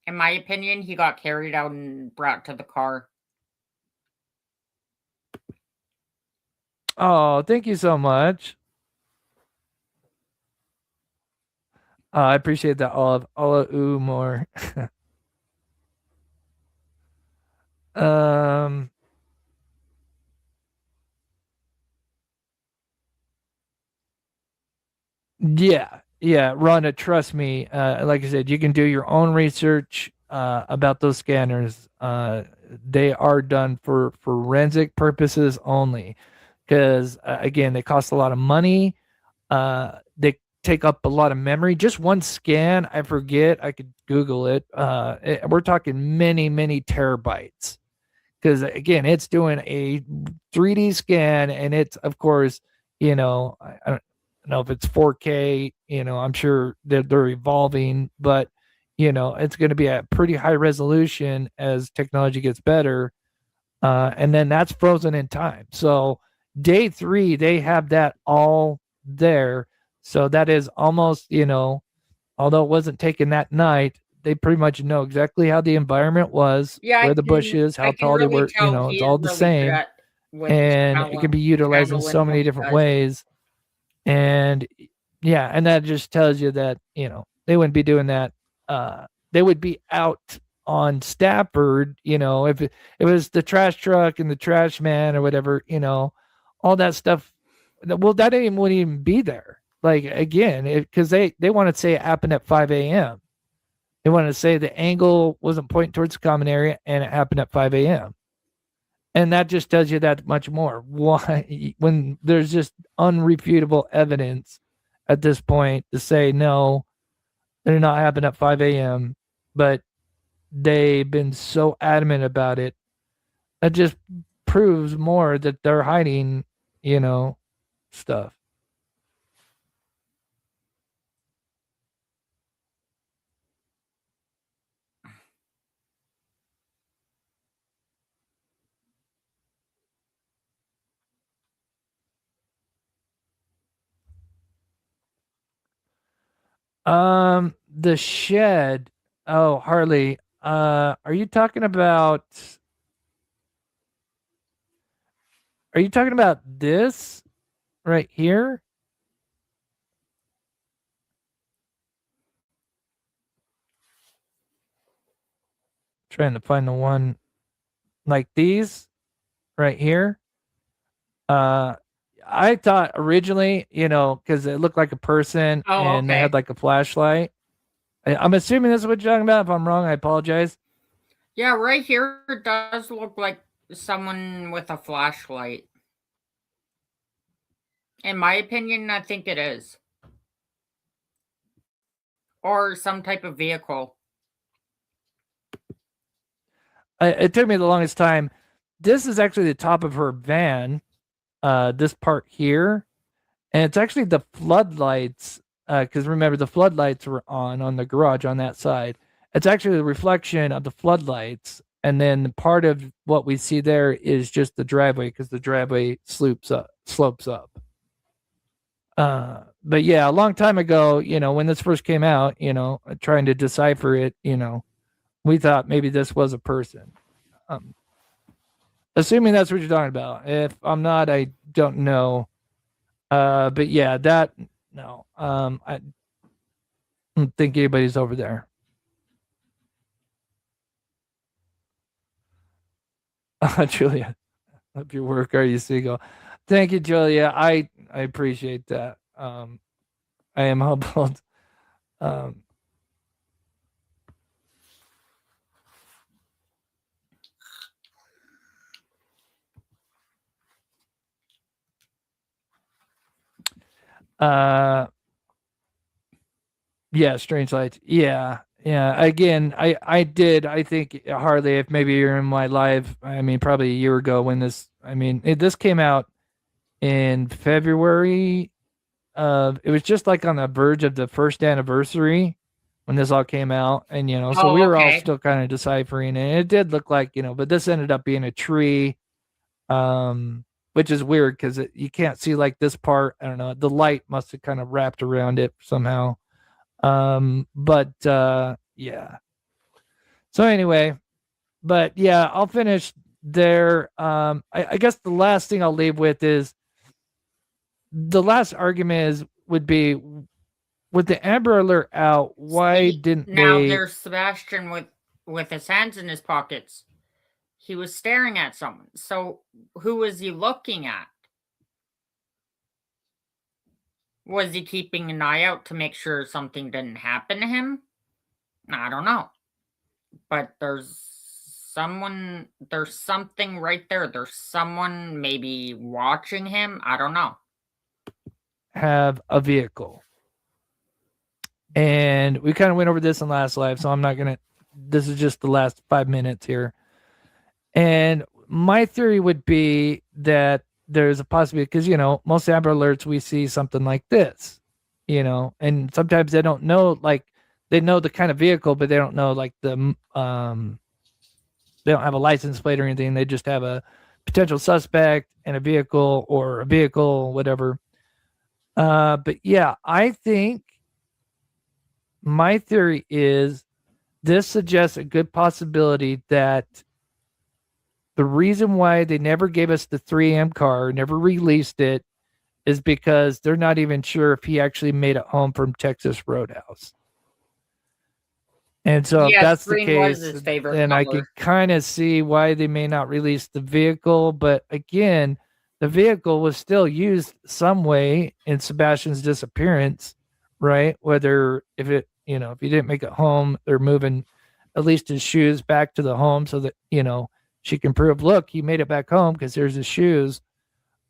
In my opinion, he got carried out and brought to the car. Oh, thank you so much. I appreciate that, Olive. More. um, yeah, Rhonda, trust me. Like I said, you can do your own research about those scanners. They are done for forensic purposes only, because again, they cost a lot of money. They take up a lot of memory. Just one scan, I forget. I could Google it. We're talking many terabytes, because again, it's doing a 3D scan, and it's, of course, you know, I don't know if it's 4K. You know, I'm sure they're evolving, but you know, it's going to be at pretty high resolution as technology gets better, and then that's frozen in time. So day 3, they have that all there. So that is almost, you know, although it wasn't taken that night, they pretty much know exactly how the environment was, Yeah, where the bush is, how tall they really were, you tell know, he it's is all the really good same. with his And it can be utilized in handling so many what he different does. ways. And yeah, and that just tells you that, you know, they wouldn't be doing that. They would be out on Stafford, you know, if it was the trash truck and the trash man or whatever, you know, all that stuff. Well, that wouldn't even be there. Like, again, because they want to say it happened at 5 a.m. They want to say the angle wasn't pointing towards the common area and it happened at 5 a.m. And that just tells you that much more. Why, when there's just unrefutable evidence at this point to say, no, they're not happening at 5 a.m., but they've been so adamant about it. That just proves more that they're hiding, you know, stuff. The shed. Oh, Harley. Are you talking about? Are you talking about this right here? Trying to find the one like these right here. I thought originally, because it looked like a person Oh, and they okay. had like a flashlight. I'm assuming this is what you're talking about. If I'm wrong, I apologize. Yeah, right here it does look like someone with a flashlight. In my opinion, I think it is. Or some type of vehicle. It took me the longest time. This is actually the top of her van, this part here. And it's actually the floodlights, because remember, the floodlights were on the garage on that side. It's actually the reflection of the floodlights. And then part of what we see there is just the driveway, because the driveway slopes up. But yeah, a long time ago, when this first came out, trying to decipher it, we thought maybe this was a person. Assuming that's what you're talking about. If I'm not, I don't know. But yeah, no. I don't think anybody's over there. Julia, hope your work are you seagull. Thank you, Julia. I appreciate that. I am humbled. Yeah, strange lights. Yeah. Again, I think hardly if maybe you're in my live, I mean, probably a year ago when this came out in February. It was just like on the verge of the first anniversary when this all came out. And, so we were all still kind of deciphering, and it did look like, but this ended up being a tree. Which is weird because you can't see like this part. I don't know. The light must have kind of wrapped around it somehow. But yeah. So anyway, but yeah, I'll finish there. I guess the last thing I'll leave with is the last argument would be with the Amber Alert out. Why didn't now they? There's Sebastian with his hands in his pockets. He was staring at someone. So who was he looking at? Was he keeping an eye out to make sure something didn't happen to him? I don't know. But there's something right there. There's someone maybe watching him. I don't know. Have a vehicle. And we kind of went over this in last live, so I'm not going to, this is just the last 5 minutes here. And my theory would be that there's a possibility, because, most Amber Alerts, we see something like this, and sometimes they don't know, like, they know the kind of vehicle, but they don't know, like, they don't have a license plate or anything. They just have a potential suspect and a vehicle or a vehicle, whatever. But yeah, I think my theory is this suggests a good possibility that the reason why they never gave us the 3 a.m. car, never released it, is because they're not even sure if he actually made it home from Texas Roadhouse. And so if that's the case, then I can kind of see why they may not release the vehicle. But again, the vehicle was still used some way in Sebastian's disappearance, right? Whether if he didn't make it home, they're moving at least his shoes back to the home so that, she can prove, look, he made it back home because there's his shoes.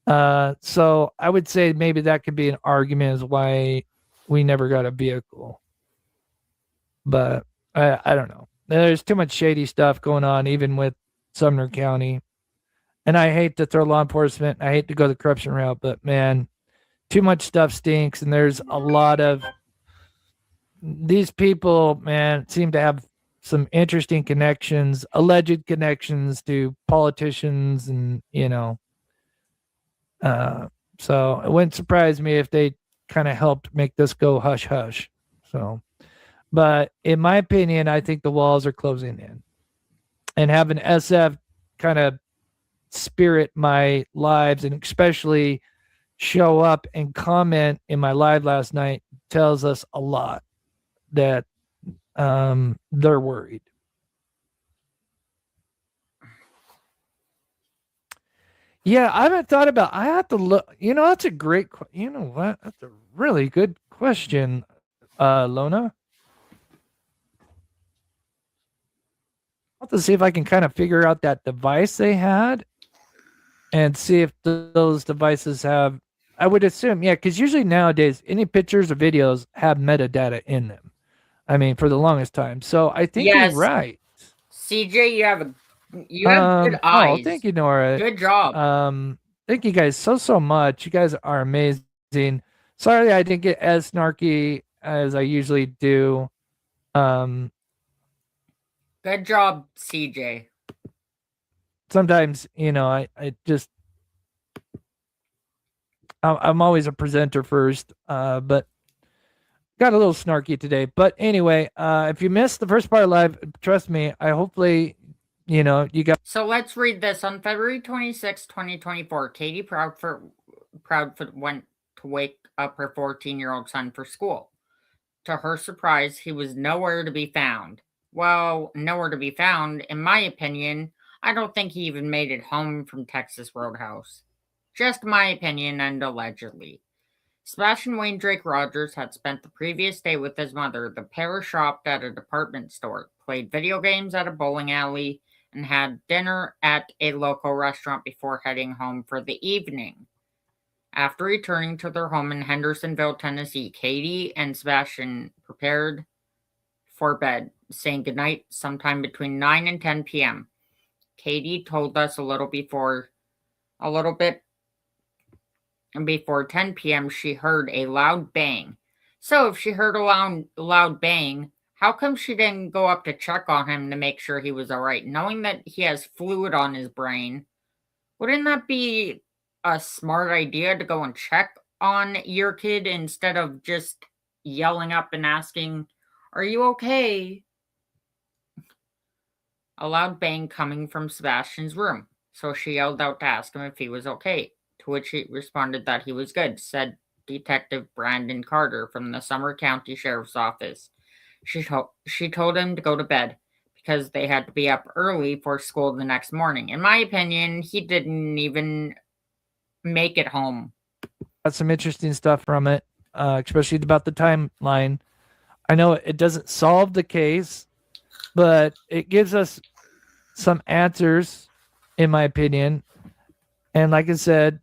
So I would say maybe that could be an argument as why we never got a vehicle. But I don't know. There's too much shady stuff going on, even with Sumner County. And I hate to throw law enforcement. I hate to go the corruption route, but man, too much stuff stinks. And there's a lot of these people, man, seem to have some interesting connections, alleged connections to politicians, and so it wouldn't surprise me if they kind of helped make this go hush hush. So, but in my opinion, I think the walls are closing in, and having SF kind of spirit my lives, and especially show up and comment in my live last night, tells us a lot that they're worried. Yeah, I haven't thought about. I have to look. That's a great. You know what? That's a really good question, Lona. I'll have to see if I can kind of figure out that device they had, and see if those devices have. I would assume, yeah, because usually nowadays any pictures or videos have metadata in them. I mean, for the longest time. So I think you're Yes, right. CJ, you have good eyes. Oh, thank you, Nora. Good job. Thank you guys so much. You guys are amazing. Sorry I didn't get as snarky as I usually do. Good job, CJ. Sometimes, I just I'm always a presenter first, but got a little snarky today. But anyway, if you missed the first part of live, trust me, I hopefully you got. So let's read this. On February 26, 2024, Katie Proudfoot went to wake up her 14-year-old son for school. To her surprise, he was nowhere to be found. Well, nowhere to be found, in my opinion. I don't think he even made it home from Texas Roadhouse. Just my opinion, and allegedly. Sebastian Wayne Drake Rogers had spent the previous day with his mother. The pair shopped at a department store, played video games at a bowling alley, and had dinner at a local restaurant before heading home for the evening. After returning to their home in Hendersonville, Tennessee, Katie and Sebastian prepared for bed, saying goodnight sometime between 9 and 10 p.m. Katie told us a little bit before 10 p.m. she heard a loud bang. So if she heard a loud bang, how come she didn't go up to check on him to make sure he was all right, knowing that he has fluid on his brain? Wouldn't that be a smart idea to go and check on your kid instead of just yelling up and asking, "Are you okay?" A loud bang coming from Sebastian's room, so she yelled out to ask him if he was okay, to which he responded that he was good, said Detective Brandon Carter from the Sumner County Sheriff's Office. She told him to go to bed because they had to be up early for school the next morning. In my opinion, he didn't even make it home. Got some interesting stuff from it, especially about the timeline. I know it doesn't solve the case, but it gives us some answers, in my opinion. And like I said,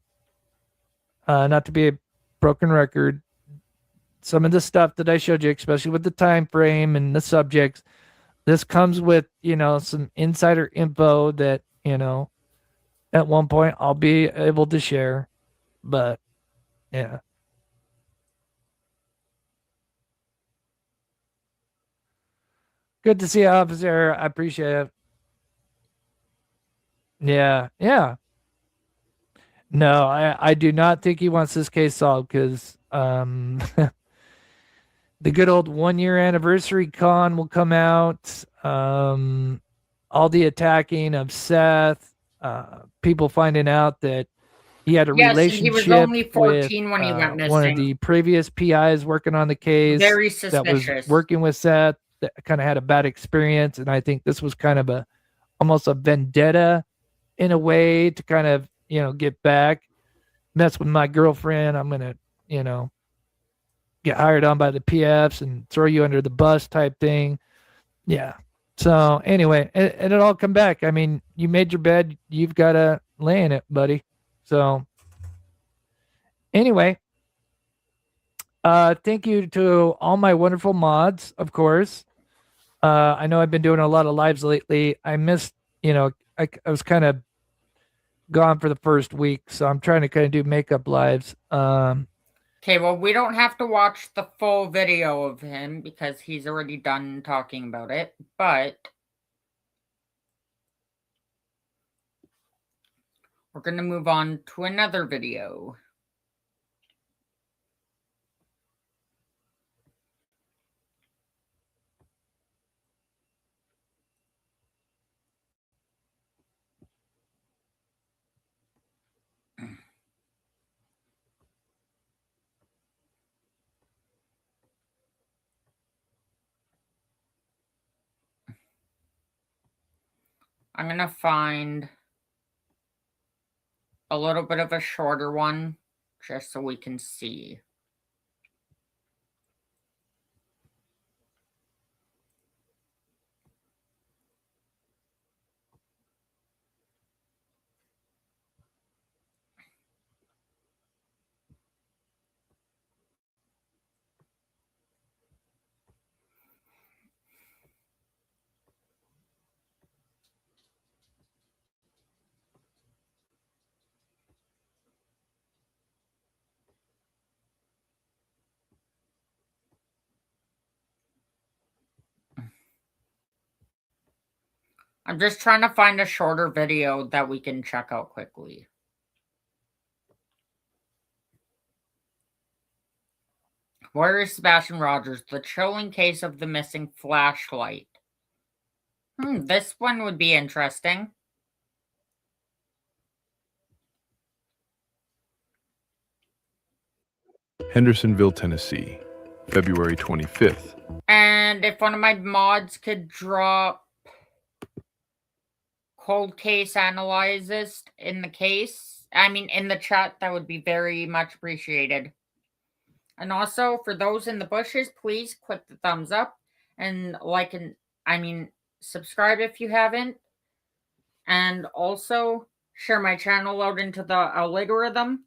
not to be a broken record, some of the stuff that I showed you, especially with the time frame and the subjects, this comes with, some insider info that, at one point I'll be able to share. But yeah. Good to see you, officer. I appreciate it. Yeah. No, I do not think he wants this case solved because the good old 1-year anniversary con will come out. All the attacking of Seth, people finding out that he had a relationship he was only 14 with when he went missing. one of the previous PIs working on the case. Very that was suspicious. working with Seth, that kind of had a bad experience, and I think this was kind of almost a vendetta in a way to kind of get back, mess with my girlfriend. I'm gonna get hired on by the PFs and throw you under the bus type thing. Yeah. So anyway, and it'll all come back. I mean, you made your bed, you've got to lay in it, buddy. So anyway, thank you to all my wonderful mods, of course. I know I've been doing a lot of lives lately. I missed, I was kind of gone for the first week, so I'm trying to kind of do makeup lives. Okay, well, we don't have to watch the full video of him because he's already done talking about it, but we're going to move on to another video. I'm going to find a little bit of a shorter one just so we can see. I'm just trying to find a shorter video that we can check out quickly. Where is Sebastian Rogers? The chilling case of the missing flashlight. This one would be interesting. Hendersonville, Tennessee, February 25th. And if one of my mods could drop cold case analysis in the in the chat, that would be very much appreciated. And also, for those in the bushes, please click the thumbs up and like and subscribe if you haven't. And also share my channel out into the algorithm.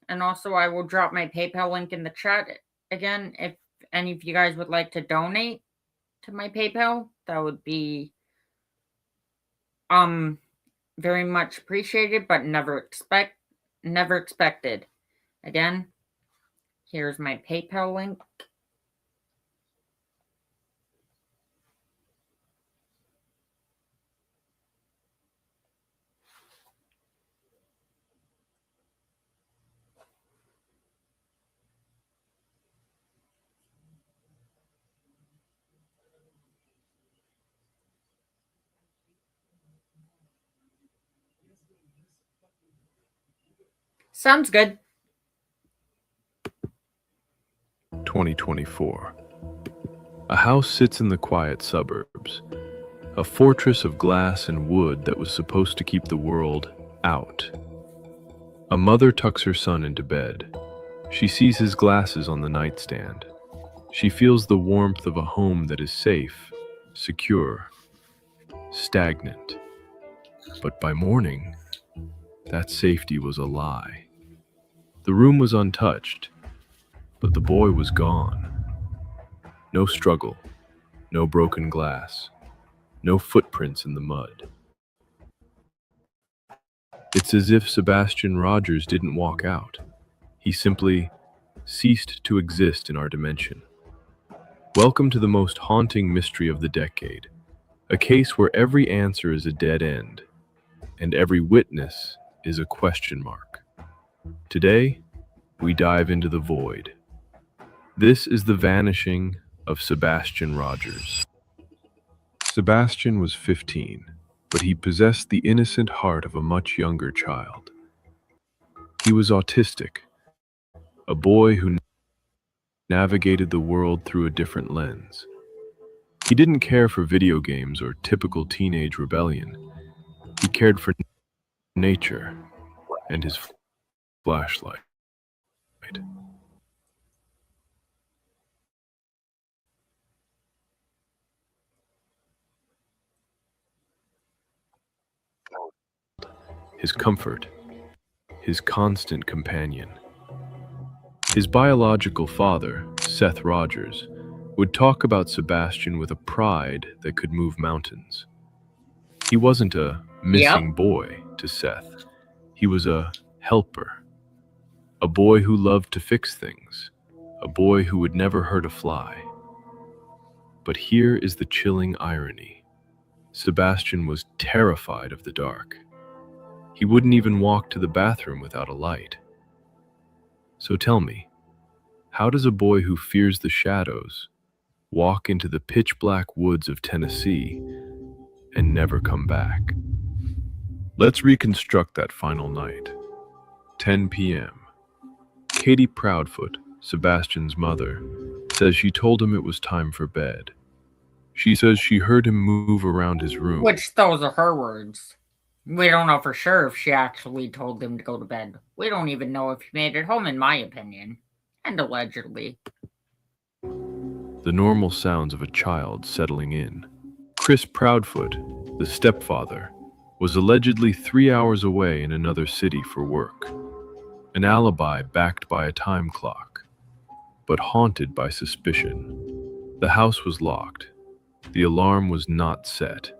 And also, I will drop my PayPal link in the chat again. If any of you guys would like to donate to my PayPal, that would be very much appreciated, but never expected. Again, here's my PayPal link. Sounds good. 2024. A house sits in the quiet suburbs, a fortress of glass and wood that was supposed to keep the world out. A mother tucks her son into bed. She sees his glasses on the nightstand. She feels the warmth of a home that is safe, secure, stagnant. But by morning, that safety was a lie. The room was untouched, but the boy was gone. No struggle, no broken glass, no footprints in the mud. It's as if Sebastian Rogers didn't walk out. He simply ceased to exist in our dimension. Welcome to the most haunting mystery of the decade, a case where every answer is a dead end, and every witness is a question mark. Today, we dive into the void. This is the vanishing of Sebastian Rogers. Sebastian was 15, but he possessed the innocent heart of a much younger child. He was autistic, a boy who navigated the world through a different lens. He didn't care for video games or typical teenage rebellion. He cared for nature and his flashlight. His comfort, his constant companion. His biological father, Seth Rogers, would talk about Sebastian with a pride that could move mountains. He wasn't a missing boy to Seth. He was a helper, a boy who loved to fix things, a boy who would never hurt a fly. But here is the chilling irony. Sebastian was terrified of the dark. He wouldn't even walk to the bathroom without a light. So tell me, how does a boy who fears the shadows walk into the pitch-black woods of Tennessee and never come back? Let's reconstruct that final night. 10 p.m. Katie Proudfoot, Sebastian's mother, says she told him it was time for bed. She says she heard him move around his room. Which, those are her words. We don't know for sure if she actually told him to go to bed. We don't even know if he made it home, in my opinion. And allegedly. The normal sounds of a child settling in. Chris Proudfoot, the stepfather, was allegedly 3 hours away in another city for work. An alibi backed by a time clock, but haunted by suspicion. The house was locked. The alarm was not set.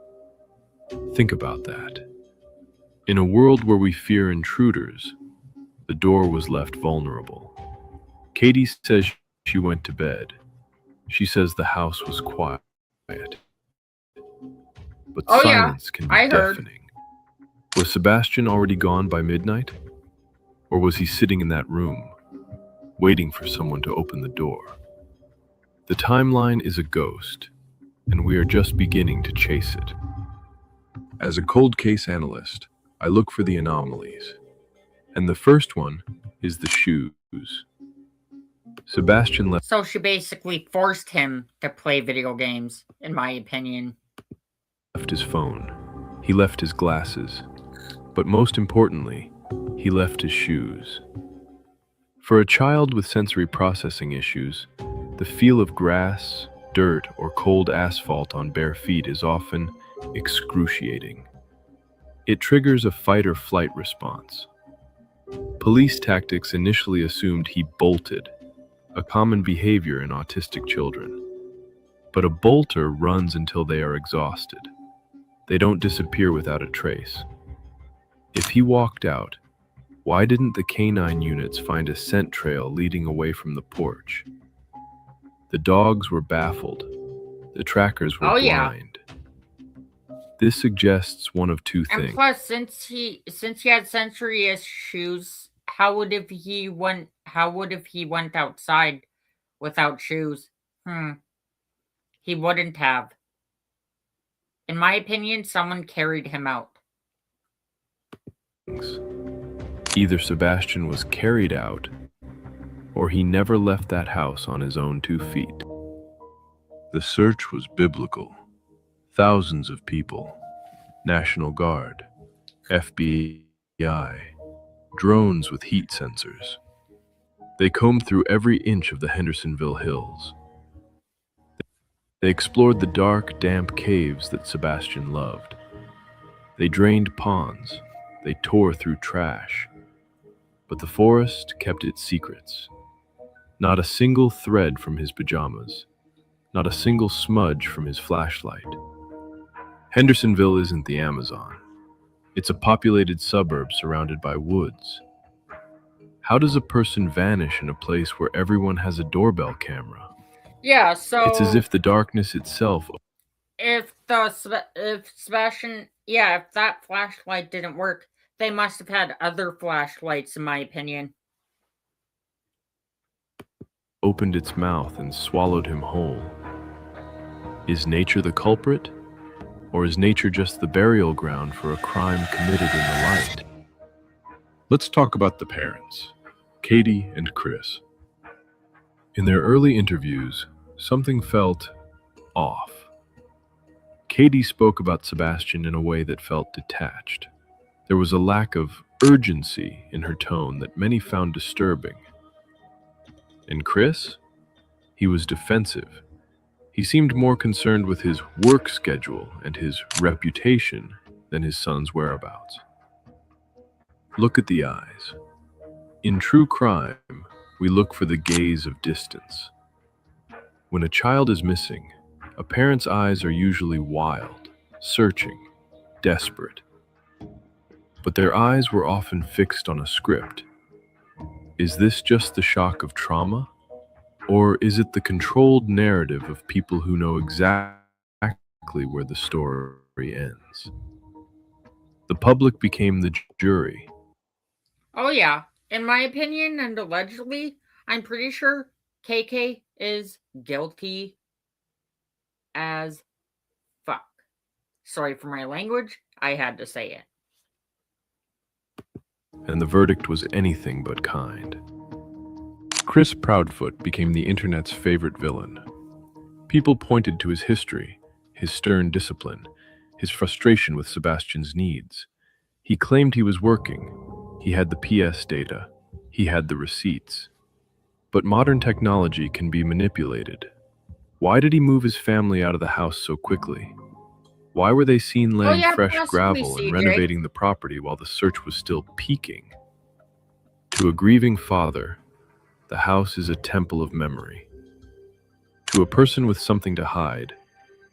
Think about that. In a world where we fear intruders, the door was left vulnerable. Katie says she went to bed. She says the house was quiet. But silence can be deafening. Was Sebastian already gone by midnight? Or was he sitting in that room, waiting for someone to open the door? The timeline is a ghost, and we are just beginning to chase it. As a cold case analyst, I look for the anomalies. And the first one is the shoes. Sebastian left. So she basically forced him to play video games, in my opinion. Left his phone. He left his glasses. But most importantly, he left his shoes. For a child with sensory processing issues, the feel of grass, dirt, or cold asphalt on bare feet is often excruciating. It triggers a fight or flight response. Police tactics initially assumed he bolted, a common behavior in autistic children. But a bolter runs until they are exhausted. They don't disappear without a trace. If he walked out, why didn't the canine units find a scent trail leading away from the porch? The dogs were baffled. The trackers were blind. This suggests one of two things. And plus, since he had sensory issues, how would if he went outside without shoes? He wouldn't have. In my opinion, someone carried him out. Either Sebastian was carried out, or he never left that house on his own 2 feet. The search was biblical. Thousands of people, National Guard, FBI, drones with heat sensors. They combed through every inch of the Hendersonville Hills. They explored the dark, damp caves that Sebastian loved. They drained ponds. They tore through trash. But the forest kept its secrets. Not a single thread from his pajamas. Not a single smudge from his flashlight. Hendersonville isn't the Amazon. It's a populated suburb surrounded by woods. How does a person vanish in a place where everyone has a doorbell camera? Yeah, so it's as if the darkness itself. If Sebastian, if that flashlight didn't work, they must have had other flashlights, in my opinion. Opened its mouth and swallowed him whole. Is nature the culprit? Or is nature just the burial ground for a crime committed in the light? Let's talk about the parents, Katie and Chris. In their early interviews, something felt off. Katie spoke about Sebastian in a way that felt detached. There was a lack of urgency in her tone that many found disturbing. And Chris? He was defensive. He seemed more concerned with his work schedule and his reputation than his son's whereabouts. Look at the eyes. In true crime, we look for the gaze of distance. When a child is missing, a parent's eyes are usually wild, searching, desperate. But their eyes were often fixed on a script. Is this just the shock of trauma? Or is it the controlled narrative of people who know exactly where the story ends? The public became the jury. Oh yeah, in my opinion and allegedly, I'm pretty sure KK is guilty as fuck. Sorry for my language, I had to say it. And the verdict was anything but kind. Chris Proudfoot became the internet's favorite villain. People pointed to his history, his stern discipline, his frustration with Sebastian's needs. He claimed he was working. He had the PS data. He had the receipts. But modern technology can be manipulated. Why did he move his family out of the house so quickly? Why were they seen laying fresh gravel and renovating the property while the search was still peaking? To a grieving father, the house is a temple of memory. To a person with something to hide,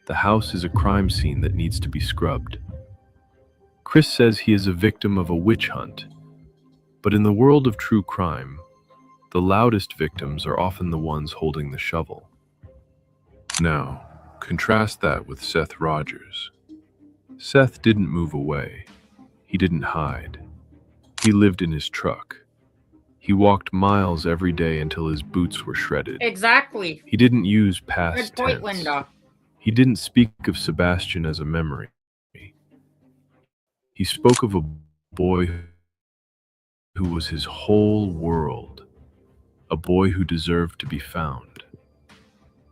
the house is a crime scene that needs to be scrubbed. Chris says he is a victim of a witch hunt, but in the world of true crime, the loudest victims are often the ones holding the shovel. Now, contrast that with Seth Rogers. Seth didn't move away. He didn't hide. He lived in his truck. He walked miles every day until his boots were shredded. Exactly. He didn't use past Good point, tense. Linda. He didn't speak of Sebastian as a memory. He spoke of a boy who was his whole world, a boy who deserved to be found.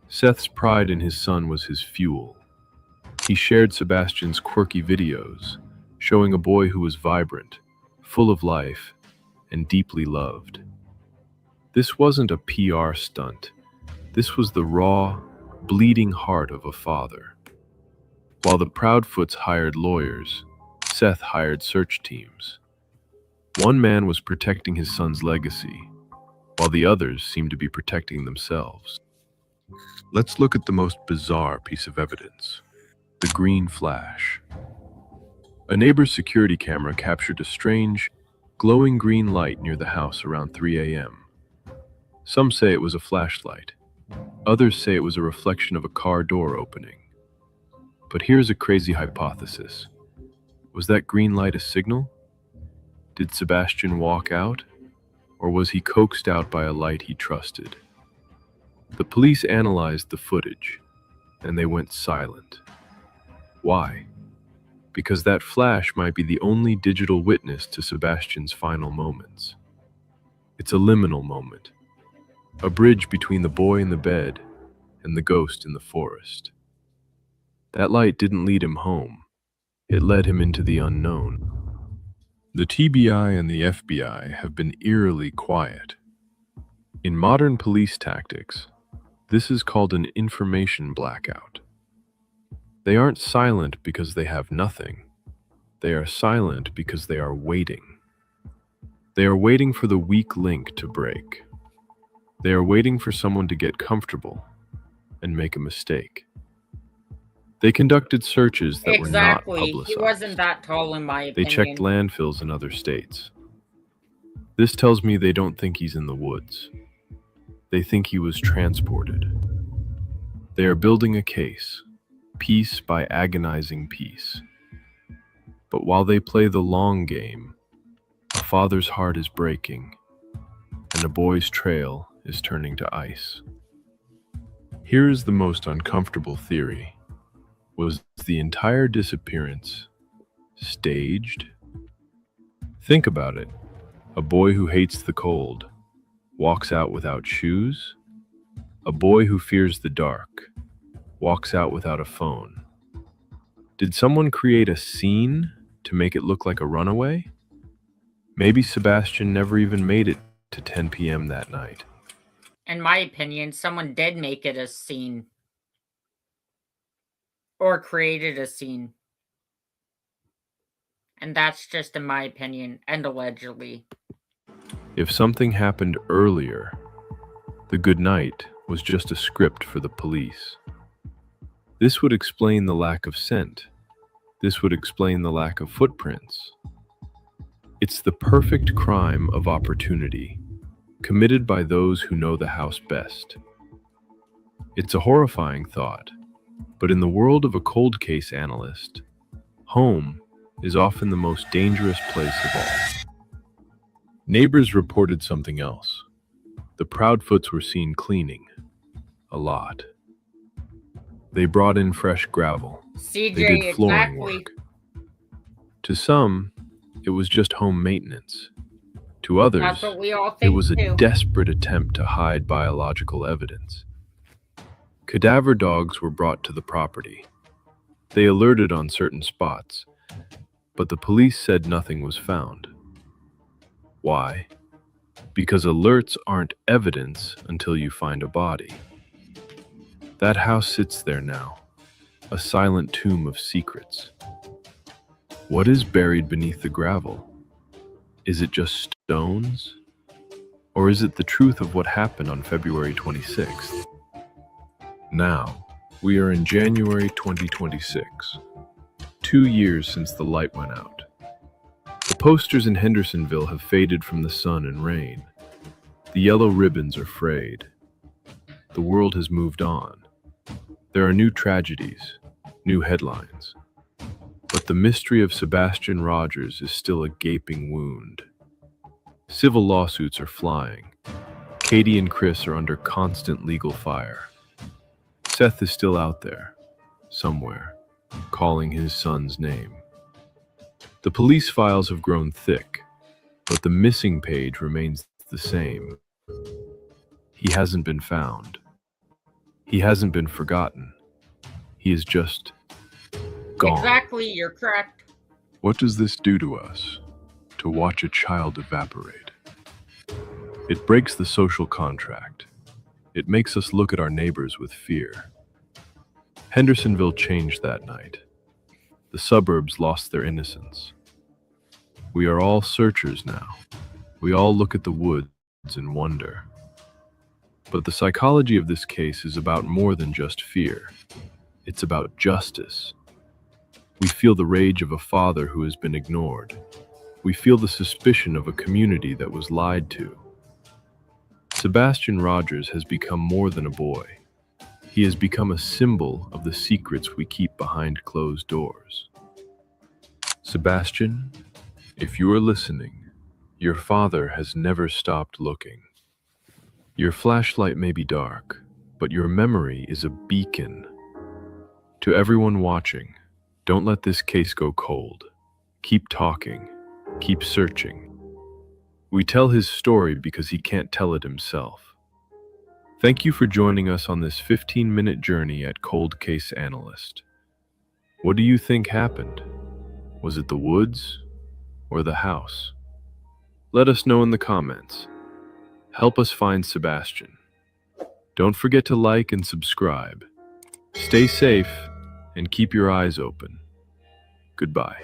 Seth's pride in his son was his fuel. He shared Sebastian's quirky videos, showing a boy who was vibrant, full of life, and deeply loved. This wasn't a PR stunt. This was the raw, bleeding heart of a father. While the Proudfoots hired lawyers, Seth hired search teams. One man was protecting his son's legacy, while the others seemed to be protecting themselves. Let's look at the most bizarre piece of evidence: the green flash. A neighbor's security camera captured a strange, glowing green light near the house around 3 a.m. Some say it was a flashlight. Others say it was a reflection of a car door opening. But here's a crazy hypothesis. Was that green light a signal? Did Sebastian walk out? Or was he coaxed out by a light he trusted? The police analyzed the footage, and they went silent. Why? Because that flash might be the only digital witness to Sebastian's final moments. It's a liminal moment, a bridge between the boy in the bed and the ghost in the forest. That light didn't lead him home. It led him into the unknown. The TBI and the FBI have been eerily quiet. In modern police tactics, this is called an information blackout. They aren't silent because they have nothing. They are silent because they are waiting. They are waiting for the weak link to break. They are waiting for someone to get comfortable and make a mistake. They conducted searches that were not publicized. He wasn't that tall, in my opinion. They checked landfills in other states. This tells me they don't think he's in the woods. They think he was transported. They are building a case, piece by agonizing piece. But while they play the long game, a father's heart is breaking, and a boy's trail is turning to ice. Here is the most uncomfortable theory. Was the entire disappearance staged? Think about it. A boy who hates the cold walks out without shoes. A boy who fears the dark walks out without a phone. Did someone create a scene to make it look like a runaway? Maybe Sebastian never even made it to 10 p.m. that night. In my opinion, someone did make it a scene. Or created a scene. And that's just in my opinion, and allegedly. If something happened earlier, the good night was just a script for the police. This would explain the lack of scent. This would explain the lack of footprints. It's the perfect crime of opportunity, committed by those who know the house best. It's a horrifying thought. But in the world of a cold case analyst, home is often the most dangerous place of all. Neighbors reported something else. The Proudfoots were seen cleaning. A lot. They brought in fresh gravel. CJ, they did flooring exactly. work. To some, it was just home maintenance. To others, That's what we all think it was a too. desperate attempt to hide biological evidence. Cadaver dogs were brought to the property. They alerted on certain spots, but the police said nothing was found. Why? Because alerts aren't evidence until you find a body. That house sits there now, a silent tomb of secrets. What is buried beneath the gravel? Is it just stones? Or is it the truth of what happened on February 26th? Now, we are in January 2026, 2 years since the light went out. The posters in Hendersonville have faded from the sun and rain. The yellow ribbons are frayed. The world has moved on. There are new tragedies, new headlines. But the mystery of Sebastian Rogers is still a gaping wound. Civil lawsuits are flying. Katie and Chris are under constant legal fire. Seth is still out there, somewhere, calling his son's name. The police files have grown thick, but the missing page remains the same. He hasn't been found. He hasn't been forgotten. He is just gone. Exactly, you're correct. What does this do to us? To watch a child evaporate. It breaks the social contract. It makes us look at our neighbors with fear. Hendersonville changed that night. The suburbs lost their innocence. We are all searchers now. We all look at the woods and wonder. But the psychology of this case is about more than just fear. It's about justice. We feel the rage of a father who has been ignored. We feel the suspicion of a community that was lied to. Sebastian Rogers has become more than a boy. He has become a symbol of the secrets we keep behind closed doors. Sebastian, if you are listening, your father has never stopped looking. Your flashlight may be dark, but your memory is a beacon. To everyone watching, don't let this case go cold. Keep talking. Keep searching. We tell his story because he can't tell it himself. Thank you for joining us on this 15-minute journey at Cold Case Analyst. What do you think happened? Was it the woods or the house? Let us know in the comments. Help us find Sebastian. Don't forget to like and subscribe. Stay safe and keep your eyes open. Goodbye.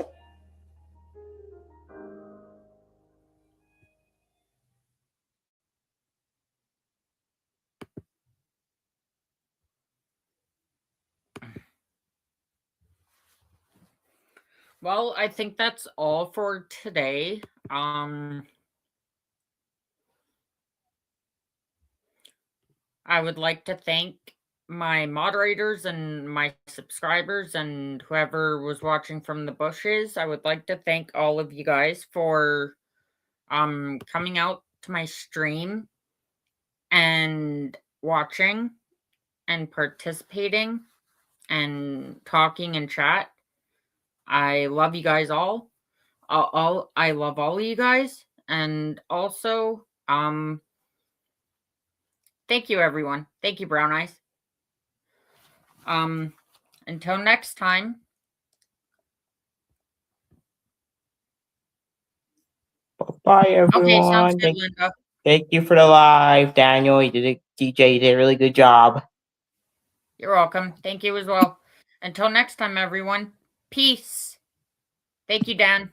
Well, I think that's all for today. I would like to thank my moderators and my subscribers and whoever was watching from the bushes. I would like to thank all of you guys for coming out to my stream and watching and participating and talking in chat. I love you guys all. I love all of you guys. And also, thank you, everyone. Thank you, Brown Eyes. Until next time. Bye, everyone. Okay, sounds good, Linda. Thank you for the live, Daniel. You did it, DJ. You did a really good job. You're welcome. Thank you as well. Until next time, everyone. Peace. Thank you, Dan.